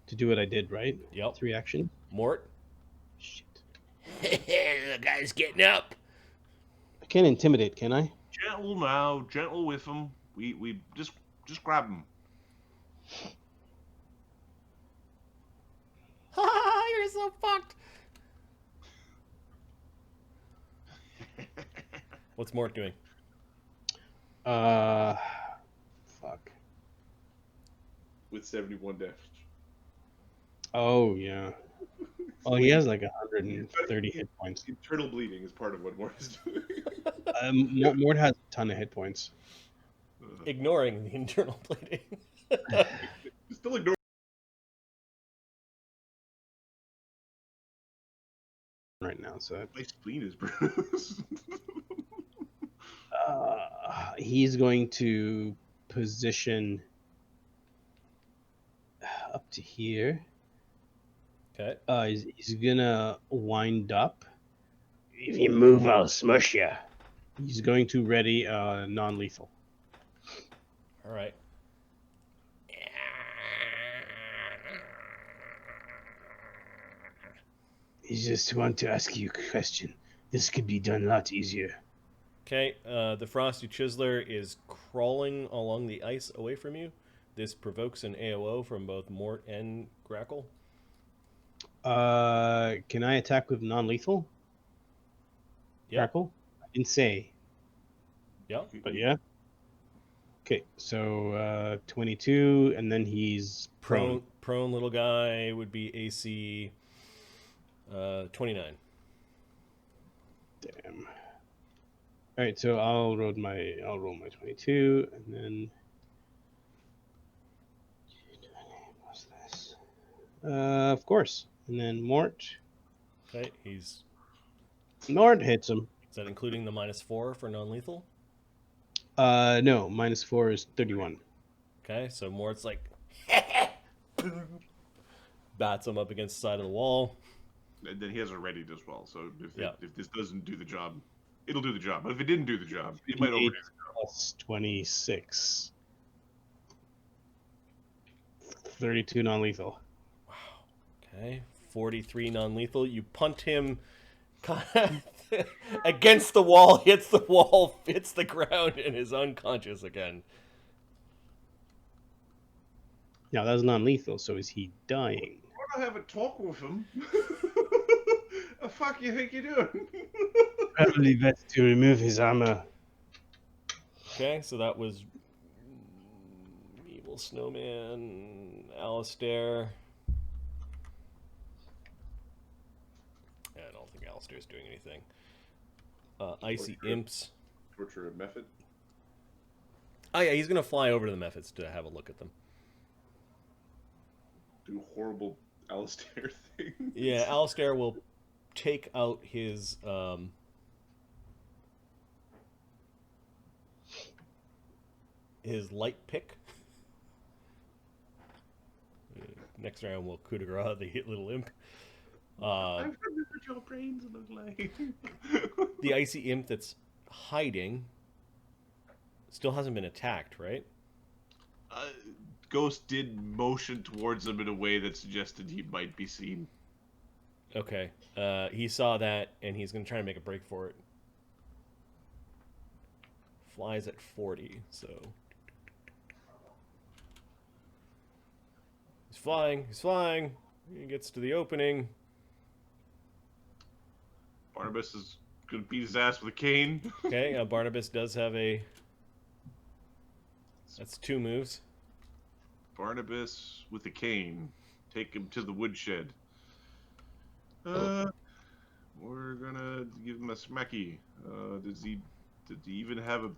do what I did, right? Yep. 3 action. Mort. Shit. The guy's getting up. I can't intimidate, can I? Gentle now, gentle with him. We just grab him. You're so fucked. What's Mort doing? Fuck. With 71 damage. Oh yeah. Oh, he has like 130 hit points. Internal bleeding is part of what Mort is doing. Mort has a ton of hit points Ignoring the internal bleeding. Still ignore. right now. So My spleen is bruised. he's going to position up to here. Okay. He's gonna wind up. If you move, I'll smush you. He's going to ready non-lethal. All right. He just want to ask you a question. This could be done a lot easier. Okay. The Frosty Chiseler is crawling along the ice away from you. This provokes an AOO from both Mort and Grackle. Can I attack with non-lethal? Yeah. Crackle? I didn't say. Yeah. But yeah. Okay, so 22, and then he's prone. Prone little guy would be AC 29. Damn. All right, so I'll roll my 22, and then what's this? Of course, and then Mort. Okay. He's. Mort hits him. Is that including the -4 for non-lethal? No, -4 is 31. Okay. So Mort's like bats him up against the side of the wall. And then he has a readied as well. So Yeah. if this doesn't do the job, it'll do the job. But if it didn't do the job, it might overdo the job. Plus 26. 32 non-lethal. Okay. 43 non-lethal. You punt him against the wall, hits the ground, and is unconscious again. Now that was non-lethal, so is he dying? Why not have a talk with him? The fuck you think you're doing? Probably best to remove his armor. Okay, so that was Evil Snowman, Alistair. I don't think Alistair's doing anything. Icy Imps. Torture method. Oh yeah, he's gonna fly over to the methods to have a look at them. Do horrible Alistair things. Yeah, Alistair will take out his light pick. Next round we'll coup de grace the little imp. I've heard what your brains look like. The icy imp that's hiding still hasn't been attacked, right? Ghost did motion towards him in a way that suggested he might be seen. Okay. He saw that, and he's going to try and make a break for it. Flies at 40, so... He's flying. He gets to the opening. Barnabas is going to beat his ass with a cane. Okay, Barnabas does have a... That's 2 moves. Barnabas with a cane. Take him to the woodshed. We're gonna give him a smacky. Did he even have a...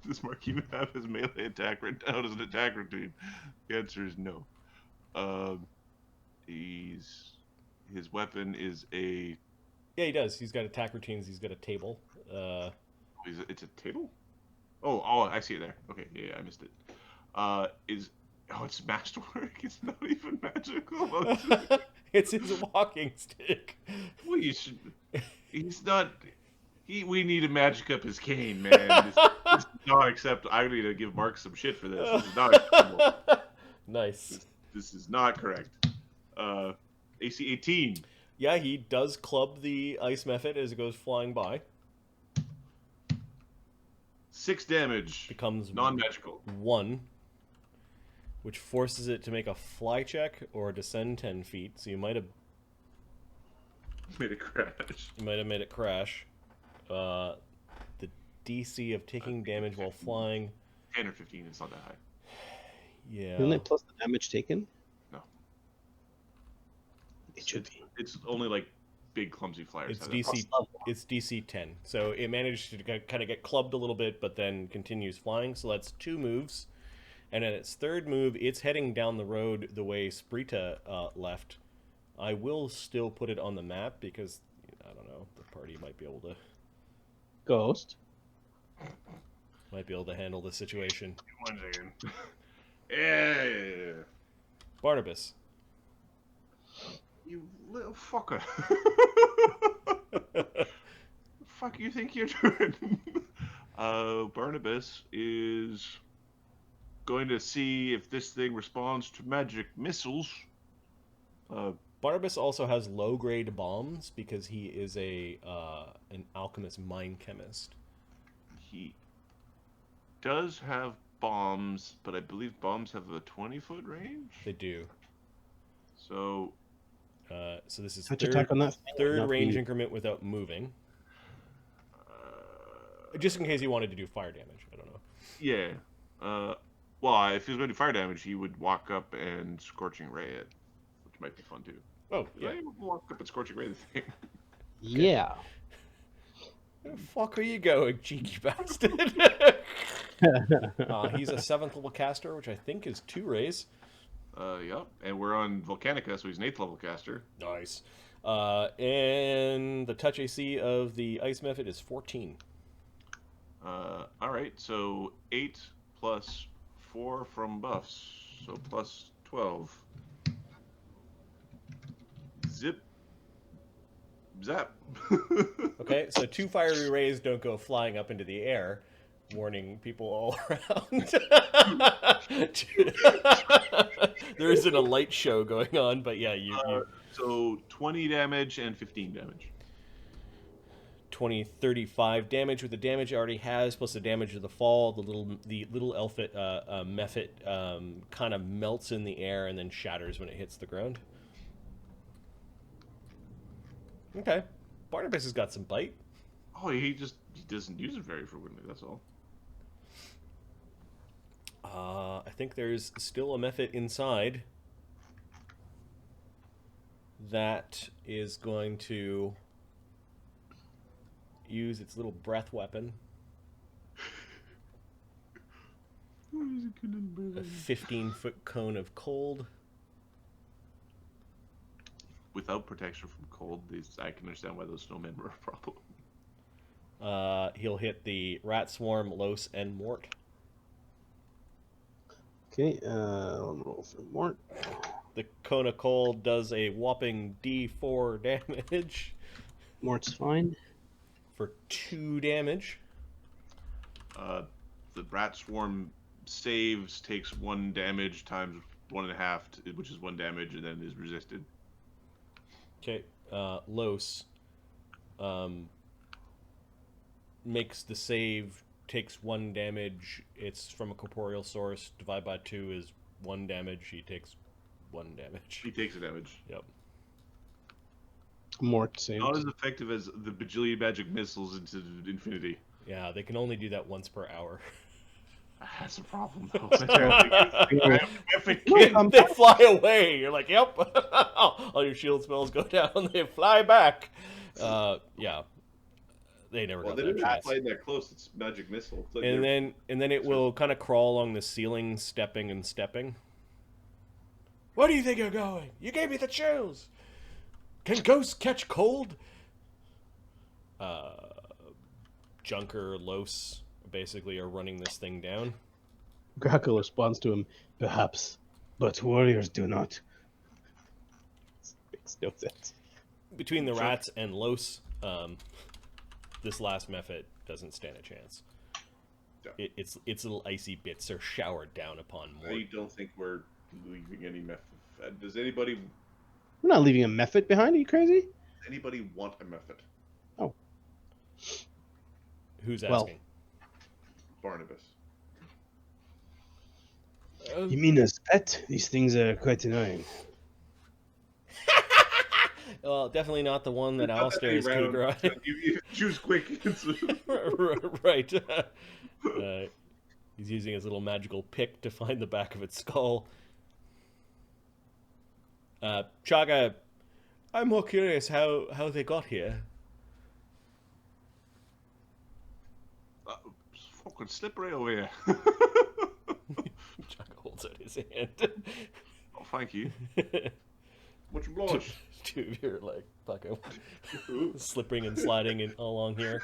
Does Mark even have his melee attack written down as an attack routine? The answer is no. His weapon is a... Yeah, he does. He's got attack routines. He's got a table. It's a table? Oh, I see it there. Okay, yeah, I missed it. It's masterwork. It's not even magical. It's his walking stick. Well, he's not. We need to magic up his cane, man. This is not acceptable. I need to give Mark some shit for this. This is not acceptable. Nice. This is not correct. AC 18. Yeah, he does club the ice method as it goes flying by. 6 damage. Becomes non-magical. 1, which forces it to make a fly check or descend 10 feet. So you might have made it crash. You might have made it crash. The DC of taking damage while flying. 10 or 15. It's not that high. Yeah. Isn't it plus the damage taken? No. It should be. It's only like big clumsy flyers. It's have that DC. level. It's DC 10. So it managed to kind of get clubbed a little bit, but then continues flying. So that's 2 moves. And in its 3rd move, it's heading down the road the way Sprita left. I will still put it on the map because, I don't know, the party might be able to Ghost. handle the situation. 1 second. Yeah. Barnabas. You little fucker. Fuck you think you're doing? Barnabas is going to see if this thing responds to magic missiles. Barnabas also has low-grade bombs because he is an alchemist mine chemist. He does have bombs, but I believe bombs have a 20-foot range. They do. So So this is Touch attack on that thing, third not range the- increment without moving. Just in case he wanted to do fire damage. I don't know. yeah. Well, if he was going to do fire damage, he would walk up and Scorching Ray it, which might be fun too. Oh, Yeah. yeah. Walk up and Scorching Ray the thing. Yeah. Where the fuck are you going, cheeky bastard? He's a 7th level caster, which I think is 2 rays. Yep. And we're on Volcanica, so he's an 8th level caster. Nice. And the touch AC of the ice method is 14. All right. So 8 plus 4 from buffs, so plus 12. Zip. Zap. Okay, so 2 fiery rays don't go flying up into the air, warning people all around. There isn't a light show going on, but yeah, you So 20 damage and 15 damage. 20, 35 damage with the damage it already has, plus the damage of the fall. The little elfit mephit kind of melts in the air and then shatters when it hits the ground. Okay, Barnabas has got some bite. Oh, he doesn't use it very frequently. That's all. I think there's still a mephit inside that is going to use its little breath weapon. A 15-foot cone of cold. Without protection from cold, I can understand why those snowmen were a problem. He'll hit the rat swarm, Los, and Mort. Okay, I'll roll for Mort. The cone of cold does a whopping D4 damage Mort's fine. for 2 damage. The rat swarm saves, takes 1 damage times 1.5, which is 1 damage, and then is resisted. Okay, Los makes the save, takes 1 damage. It's from a corporeal source. Divide by 2 is 1 damage. He takes 1 damage. He takes a damage. Yep. Mort saved. Not as effective as the bajillion magic missiles into infinity. Yeah, they can only do that once per hour. That's a problem, though. They fly away. You're like, yep. All your shield spells go down. They fly back. Yeah. They never Well, got they that didn't chance. fly that close. It's magic missile. It's like And they're- then it will kind of crawl along the ceiling, stepping and stepping. Where do you think you're going? You gave me the chills. Can ghosts catch cold? Junker, Los, basically are running this thing down. Grackle responds to him, perhaps, but warriors do not. Makes no sense. Between the rats and Los, this last mephit doesn't stand a chance. Yeah. Its little icy bits are showered down upon I Mort. don't think we're leaving any method. Does anybody We're not leaving a mephit behind. Are you crazy? want a method? Who's Well- asking? Barnabas. You mean as pet? These things are quite annoying. Well, definitely not the one that Not Alistair is many going rounds. to You choose quick. Right. He's using his little magical pick to find the back of its skull. Chaga I'm more curious how they got here. It's fucking slippery over here. Chuck holds out his hand. Oh, thank you. Much obliged. Two of you are like fucking slipping and sliding along here.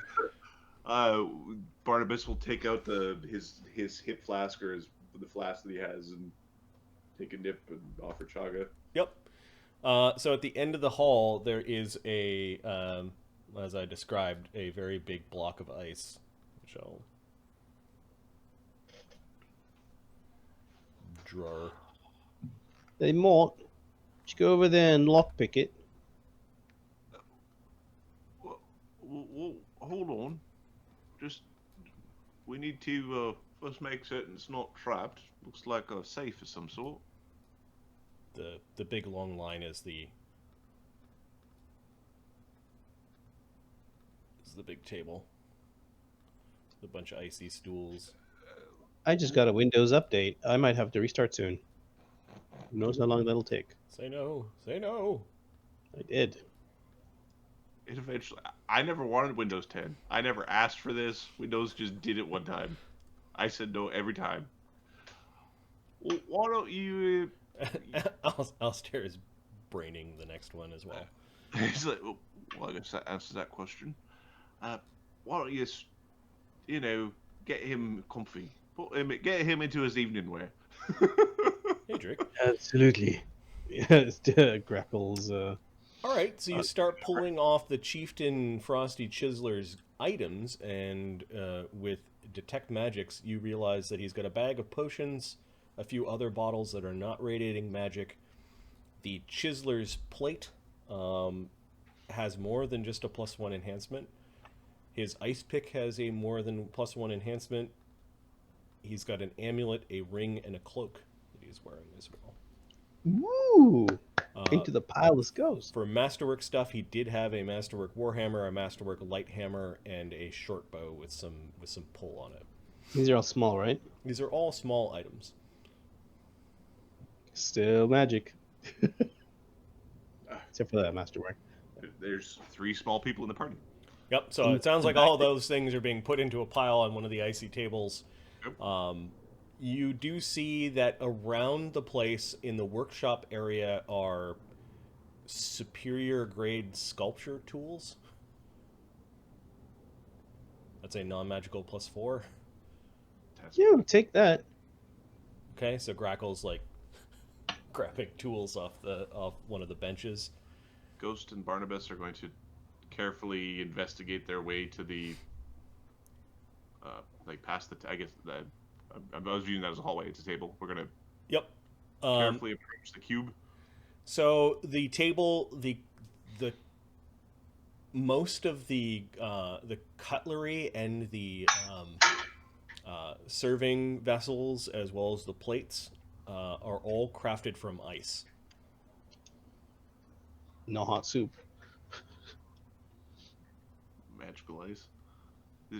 Barnabas will take out his hip flask or the flask that he has and take a nip and offer chaga. Yep. So at the end of the hall, there is as I described, a very big block of ice, which I'll draw. Hey, Mort, just go over there and lockpick it. Well, hold on. We need to first make certain it's not trapped. Looks like a safe of some sort. The big long line is the big table. A bunch of icy stools. I just got a Windows update. I might have to restart soon. Who knows how long that'll take? Say no. Say no. I did. It eventually. I never wanted Windows 10. I never asked for this. Windows just did it one time. I said no every time. Well, why don't you? Alistair is braining the next one as well. He's like, well, I guess that answers that question. Why don't you, get him comfy, get him into his evening wear. Hey, Drake. Absolutely. Yes, Grapples. All right, so you start pulling off the chieftain Frosty Chiseler's items, and with detect magics, you realize that he's got a bag of potions, a few other bottles that are not radiating magic. The Chiseler's plate has more than just a +1 enhancement. His ice pick has a more than +1 enhancement. He's got an amulet, a ring, and a cloak that he's wearing as well. Woo! Into the pile this goes. For masterwork stuff, he did have a masterwork warhammer, a masterwork light hammer, and a short bow with some pull on it. These are all small, right? These are all small items. Still magic. Except for that masterwork. There's 3 small people in the party. Yep, so it sounds like all those things are being put into a pile on one of the icy tables. Yep. You do see that around the place in the workshop area are superior grade sculpture tools. That's a non-magical +4. Yeah, take that. Okay, so Grackle's like grabbing tools off one of the benches. Ghost and Barnabas are going to carefully investigate their way to the past the. I guess that I was viewing that as a hallway. It's a table. We're gonna carefully approach the cube. So the table, the most of the cutlery and the serving vessels, as well as the plates, are all crafted from ice. No hot soup. Magical ice.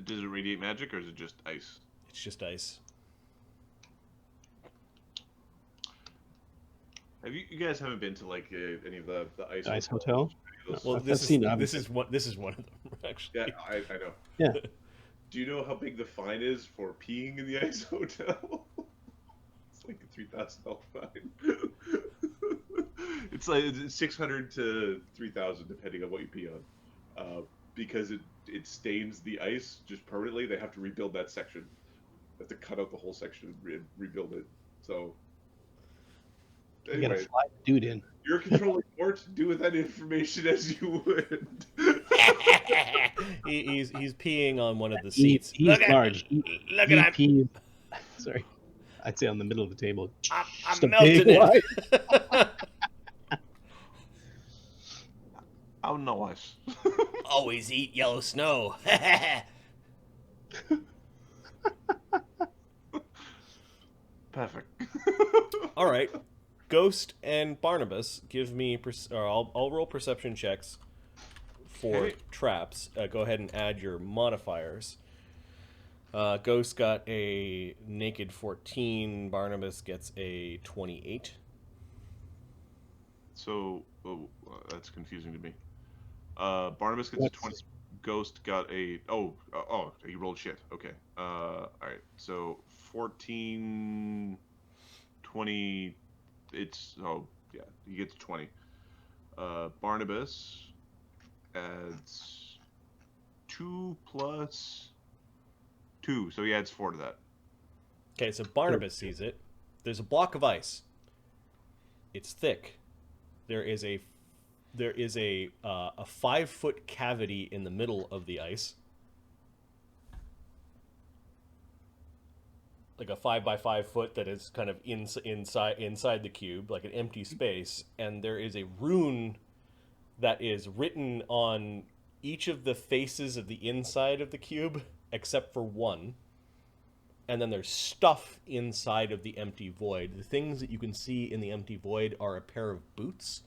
Does it radiate magic or is it just ice? It's just ice. Have you guys haven't been to like any of the Ice hotel? Well, I've this seen is one of them actually. Yeah, I know. Yeah. Do you know how big the fine is for peeing in the ice hotel? It's like a $3,000 fine. It's like 600 to 3,000 depending on what you pee on. Because it stains the ice just permanently. They have to rebuild that section. They have to cut out the whole section and rebuild it. So You gotta anyway, fly the dude in. you're controlling Mort. Do with that information as you would. He's peeing on one of the He's seats. large. Look at him. Sorry. I'd say on the middle of the table. I'm Just a melting big it. line. How nice. Always eat yellow snow. Perfect. All right, Ghost and Barnabas, give me. I'll roll perception checks for Okay. traps. Go ahead and add your modifiers. Ghost got a naked 14. Barnabas gets a 28. So That's confusing to me. Barnabas gets a What's 20. Ghost got a... Oh, he rolled shit. Okay. Alright. So, 14... 20... It's... Oh, yeah. He gets 20. Barnabas adds 2 plus 2. So he adds 4 to that. Okay, so Barnabas sees it. There's a block of ice. It's thick. There is a 5-foot cavity in the middle of the ice, like a 5 by 5 foot that is kind of inside the cube, like an empty space. And there is a rune that is written on each of the faces of the inside of the cube, except for one. And then there's stuff inside of the empty void. The things that you can see in the empty void are a pair of boots.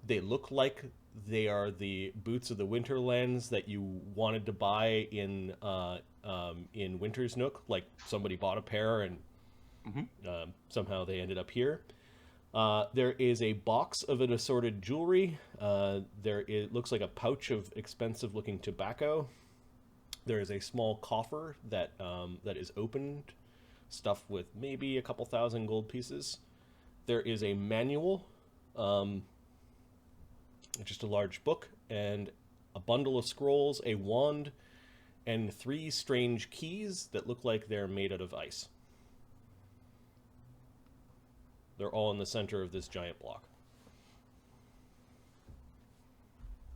They look like they are the boots of the Winterlands that you wanted to buy in Wintersnook. Like somebody bought a pair and somehow they ended up here. There is a box of an assorted jewelry. It looks like a pouch of expensive-looking tobacco. There is a small coffer that is opened, stuffed with maybe a couple thousand gold pieces. There is a manual, just a large book, and a bundle of scrolls, a wand, and 3 strange keys that look like they're made out of ice. They're all in the center of this giant block.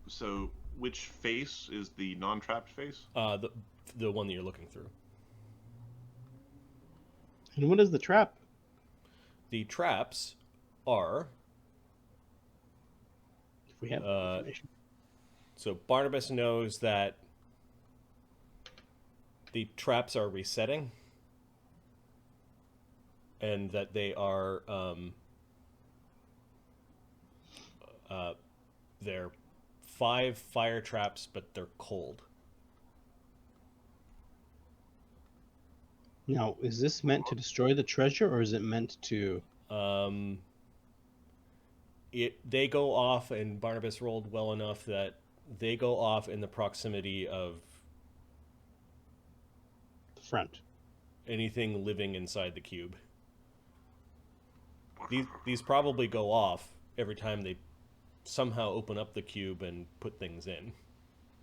So, which face is the non-trapped face? The one that you're looking through. And what is the trap? The traps are... If we have information. So Barnabas knows that the traps are resetting, and that they are they're 5 fire traps, but they're cold. Now, is this meant to destroy the treasure, or is it meant to... They go off, and Barnabas rolled well enough that they go off in the proximity of the front? Anything living inside the cube. These probably go off every time they somehow open up the cube and put things in,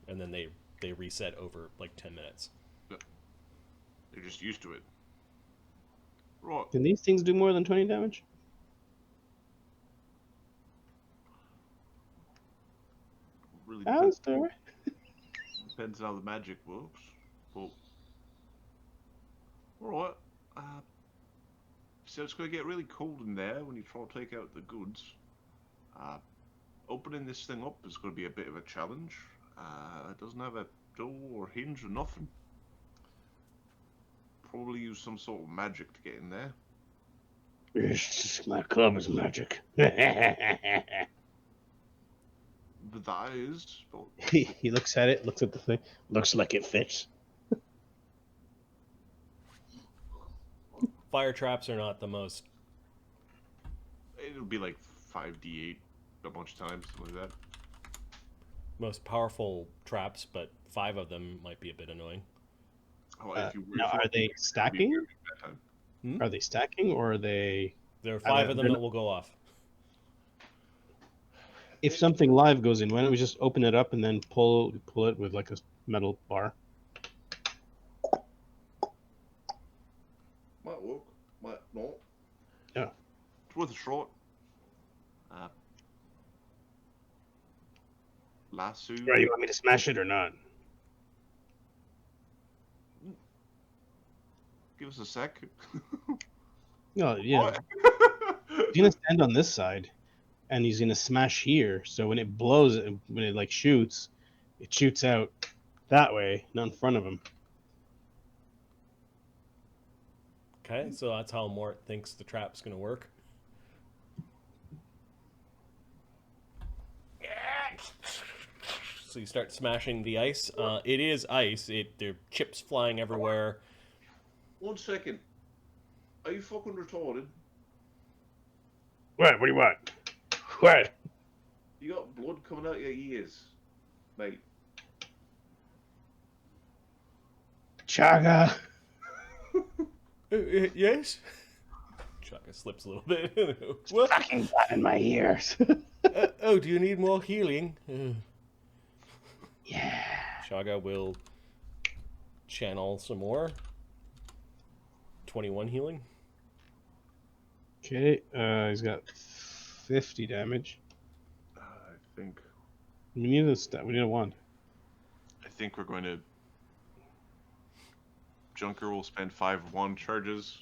and then they reset over like 10 minutes. They're just used to it. Right. Can these things do more than 20 damage? Really Alistair. depends on how the magic works. But alright. So it's going to get really cold in there when you try to take out the goods. Opening this thing up is going to be a bit of a challenge. It doesn't have a door or hinge or nothing. Probably use some sort of magic to get in there. My club is magic. But that is... But He looks at it, looks at the thing. Looks like it fits. Fire traps are not the most... it'll be like 5d8 a bunch of times, something like that. most powerful traps, but 5 of them might be a bit annoying. Now, are they stacking? Are they stacking, or are they... There are 5 of them that will go off. If something live goes in, why don't we just open it up and then pull it with like a metal bar? Might work, might not. Yeah. It's worth a shot. Lasso. Right, you want me to smash it or not? Give us a sec. No, yeah. He's gonna stand on this side, and he's gonna smash here. So when it blows, when it like shoots, it shoots out that way, not in front of him. Okay, so that's how Mort thinks the trap's going to work. So you start smashing the ice. It is ice. There are chips flying everywhere. 1 second. Are you fucking retarded? What? What do you want? What? You got blood coming out your ears, mate. Chaga. Yes? Chaka slips a little bit. What? Fucking blood in my ears. Oh, do you need more healing? Yeah. Chaga will channel some more. 21 healing. Okay, he's got 50 damage. I think We need a stat. We need a wand. we're going to. Junker will spend 5 wand charges.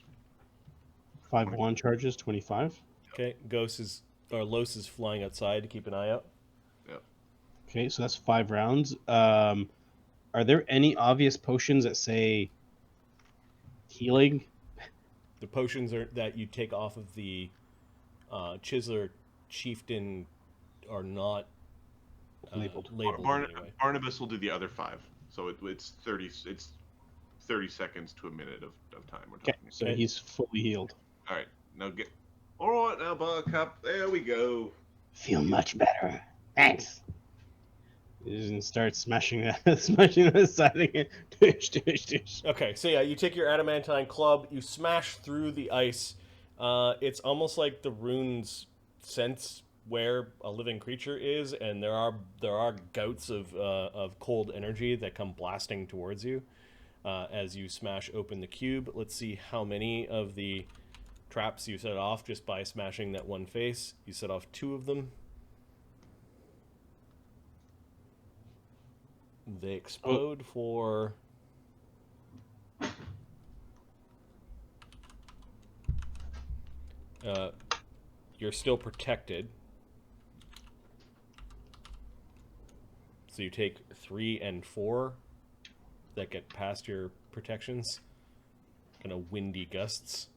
5 wand charges, 25. Okay, Los is flying outside to keep an eye out. Okay, so that's 5 rounds. Are there any obvious potions that say healing? The potions that you take off of the Chiseler chieftain are not Labeled. labeled in any way. Barnabas will do the other 5, so it's 30. It's 30 seconds to a minute of time. We're Okay, talking. so he's fully healed. All right, now get. All right, now Buttercup. There we go. Feel much better. Thanks. He's gonna start smashing the side again. Tush, tush, tush. Okay, so yeah, you take your adamantine club, you smash through the ice. It's almost like the runes sense where a living creature is, and there are gouts of cold energy that come blasting towards you as you smash open the cube. Let's see how many of the traps you set off just by smashing that one face. You set off 2 of them. They explode for... you're still protected. So you take 3 and 4 that get past your protections. Kind of windy gusts.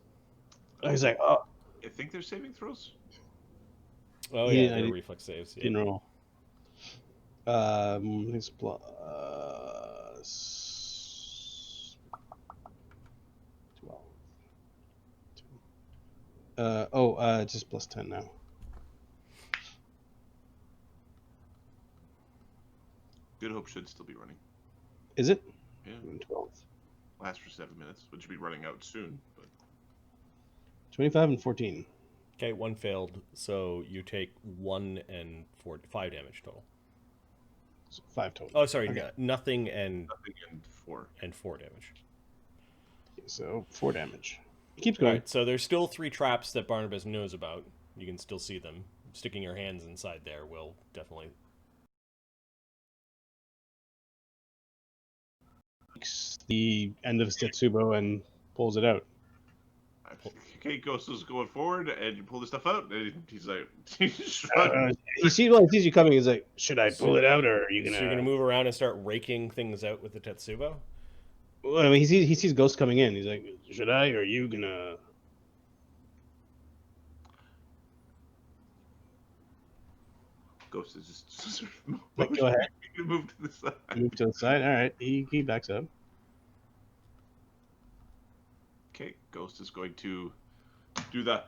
He's like, oh, I think they're saving throws. Oh Yeah, yeah, they're I- reflex saves. Yeah. didn't roll. His plus 12. Just plus 10 now. Good Hope should still be running. Is it? Yeah, 12. lasts for 7 minutes, which should be running out soon. But 25 and 14. Okay, 1 failed, so you take 1 and 5 damage total. So 5 total. Oh, sorry, Okay. nothing and nothing and 4. 4 damage. So 4 damage. He keeps All going. right, so there's still 3 traps that Barnabas knows about. You can still see them. Sticking your hands inside there will definitely... Takes the end of his Tetsubo and pulls it out. Okay, Ghost is going forward, and you pull the stuff out, and he's like, He sees you coming. He's like, "Should I pull it out, or are you gonna?" So you're gonna move around and start raking things out with the Tetsubo? Well, I mean, he sees Ghost coming in. He's like, "Should I, or are you gonna?" Ghost is just Go ahead. move to the side. Move to the side. All right. He backs up. Okay, Ghost is going to do that.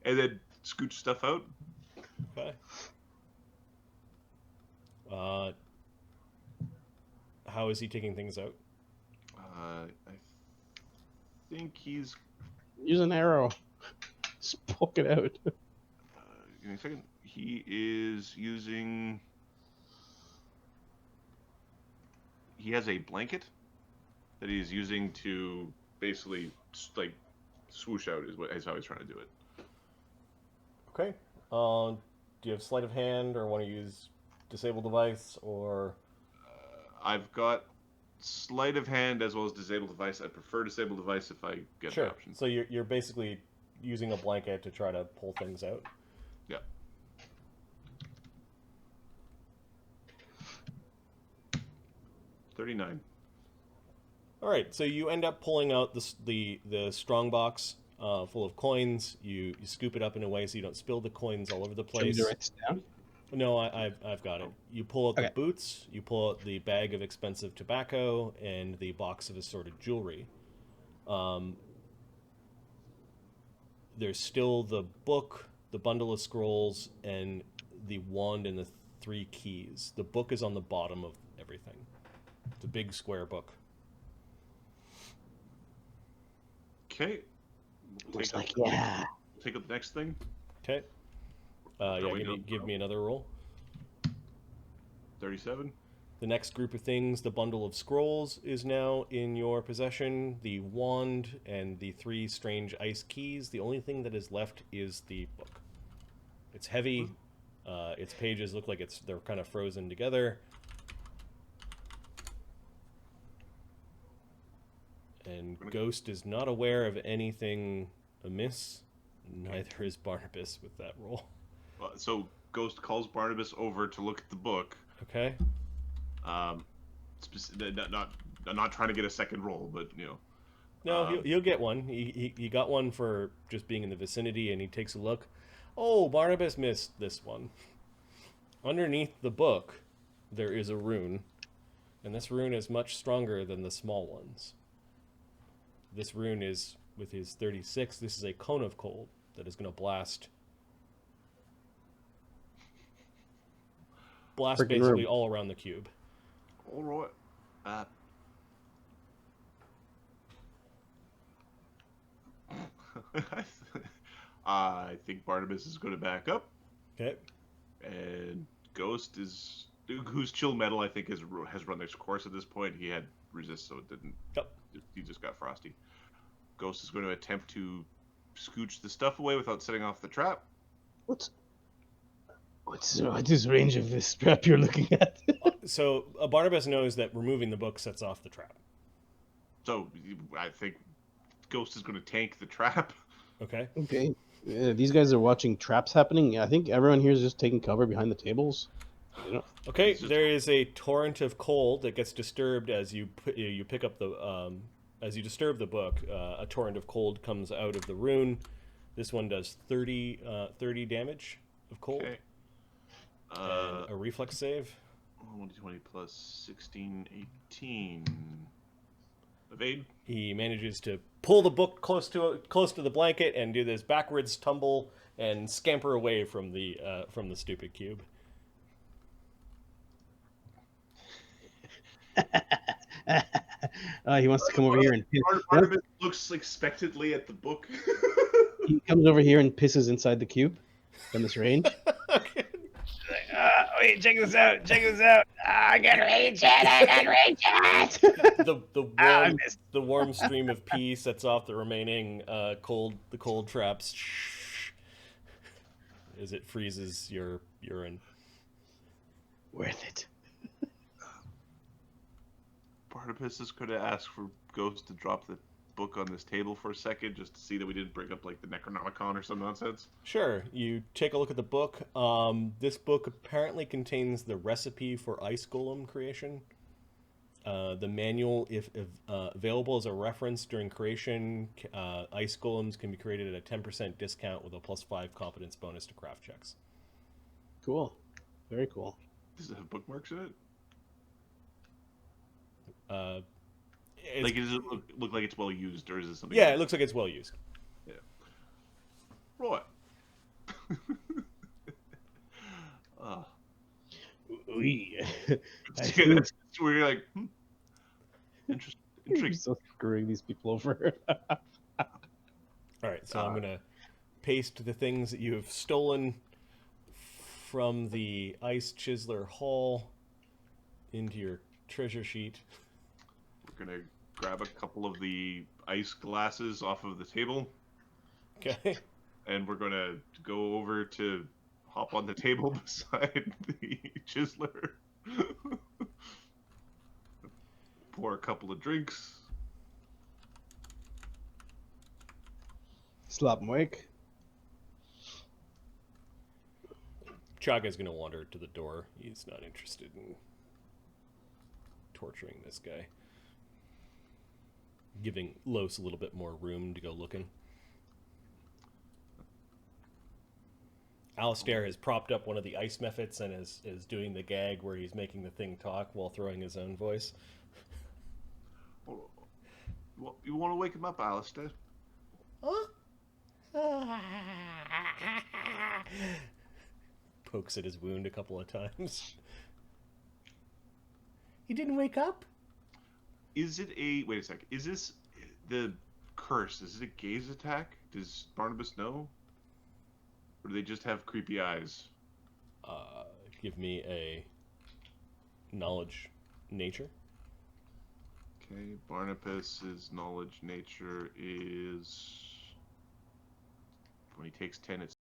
And then scooch stuff out. Okay. How is he taking things out? I think he's. Use an arrow. Just poke it out. Give me a second. He is using. He has a blanket that he's using to basically like swoosh out is how he's trying to do it. Okay. Do you have sleight of hand, or want to use disable device, or? I've got sleight of hand as well as disable device. I prefer disable device if I get Sure. the option. So you're basically using a blanket to try to pull things out. Yeah. $39. All right. So you end up pulling out the strong box full of coins. You scoop it up in a way so you don't spill the coins all over the Should we place. write this down? No, I've got it. You pull out the Okay. boots, you pull out the bag of expensive tobacco, and the box of assorted jewelry. there's still the book, the bundle of scrolls, and the wand and the 3 keys. The book is on the bottom of everything. It's a big square book. Okay. Looks like, yeah. Take up the next thing. Okay. Give me another roll. 37. The next group of things, the bundle of scrolls is now in your possession. The wand and the 3 strange ice keys. The only thing that is left is the book. It's heavy. Its pages look like they're kind of frozen together. And Ghost is not aware of anything amiss. Neither is Barnabas with that roll. So Ghost calls Barnabas over to look at the book. Okay. Not trying to get a second roll, but No, he'll get one. He got one for just being in the vicinity, and he takes a look. Oh, Barnabas missed this one. Underneath the book, there is a rune, and this rune is much stronger than the small ones. This rune is, with his 36, this is a cone of cold that is going to blast Freaking basically room. all around the cube. all right. I think Barnabas is going to back up, Okay. and Ghost is who's chill metal. I think has run its course at this point. He had resist, so it didn't. Yep. He just got frosty. Ghost is going to attempt to scooch the stuff away without setting off the trap. What is range of this trap you're looking at? So Barnabas knows that removing the book sets off the trap. So I think Ghost is going to tank the trap. Okay. Okay. These guys are watching traps happening. I think everyone here is just taking cover behind the tables. Okay, It's just- there is a torrent of cold that gets disturbed as you pick up the as you disturb the book. A torrent of cold comes out of the rune. This one does 30 damage of cold. Okay. And a reflex save. 1d20 plus 16, 18. Evade. He manages to pull the book close to the blanket and do this backwards tumble and scamper away from the stupid cube. He wants to come over here and Barnabas looks expectantly at the book. he comes over here and pisses inside the cube from this range. Okay. Wait, check this out! Check this out! I can reach it! I can reach it! The warm stream of pee sets off the remaining cold traps as it freezes your urine. Worth it. Barnabas is going to ask for Ghost to drop the book on this table for a second, just to see that we didn't bring up like the Necronomicon or some nonsense. Sure. You take a look at the book. This book apparently contains the recipe for ice golem creation. The manual, if available as a reference during creation, ice golems can be created at a 10% discount with a +5 competence bonus to craft checks. Cool. Very cool. Does it have bookmarks in it? Does it look like it's well used, or is it something? Yeah, it looks like it's well used. Yeah. Right. That's where you're like, interesting. You're so screwing these people over. All right, so I'm going to paste the things that you have stolen from the Ice Chiseler Hall into your treasure sheet. We're going to grab a couple of the ice glasses off of the table. Okay. And we're going to go over to hop on the table beside the Chiseler. Pour a couple of drinks. Slap him awake. Chaga's going to wander to the door. He's not interested in torturing this guy. Giving Los a little bit more room to go looking. Alistair has propped up one of the ice methods and is doing the gag where he's making the thing talk while throwing his own voice. Well, you want to wake him up, Alistair? Huh? Pokes at his wound a couple of times. He didn't wake up? Is it a... Wait a sec. Is this the curse? Is it a gaze attack? Does Barnabas know? Or do they just have creepy eyes? Give me a knowledge nature. Okay, Barnabas's knowledge nature is... When he takes 10, it's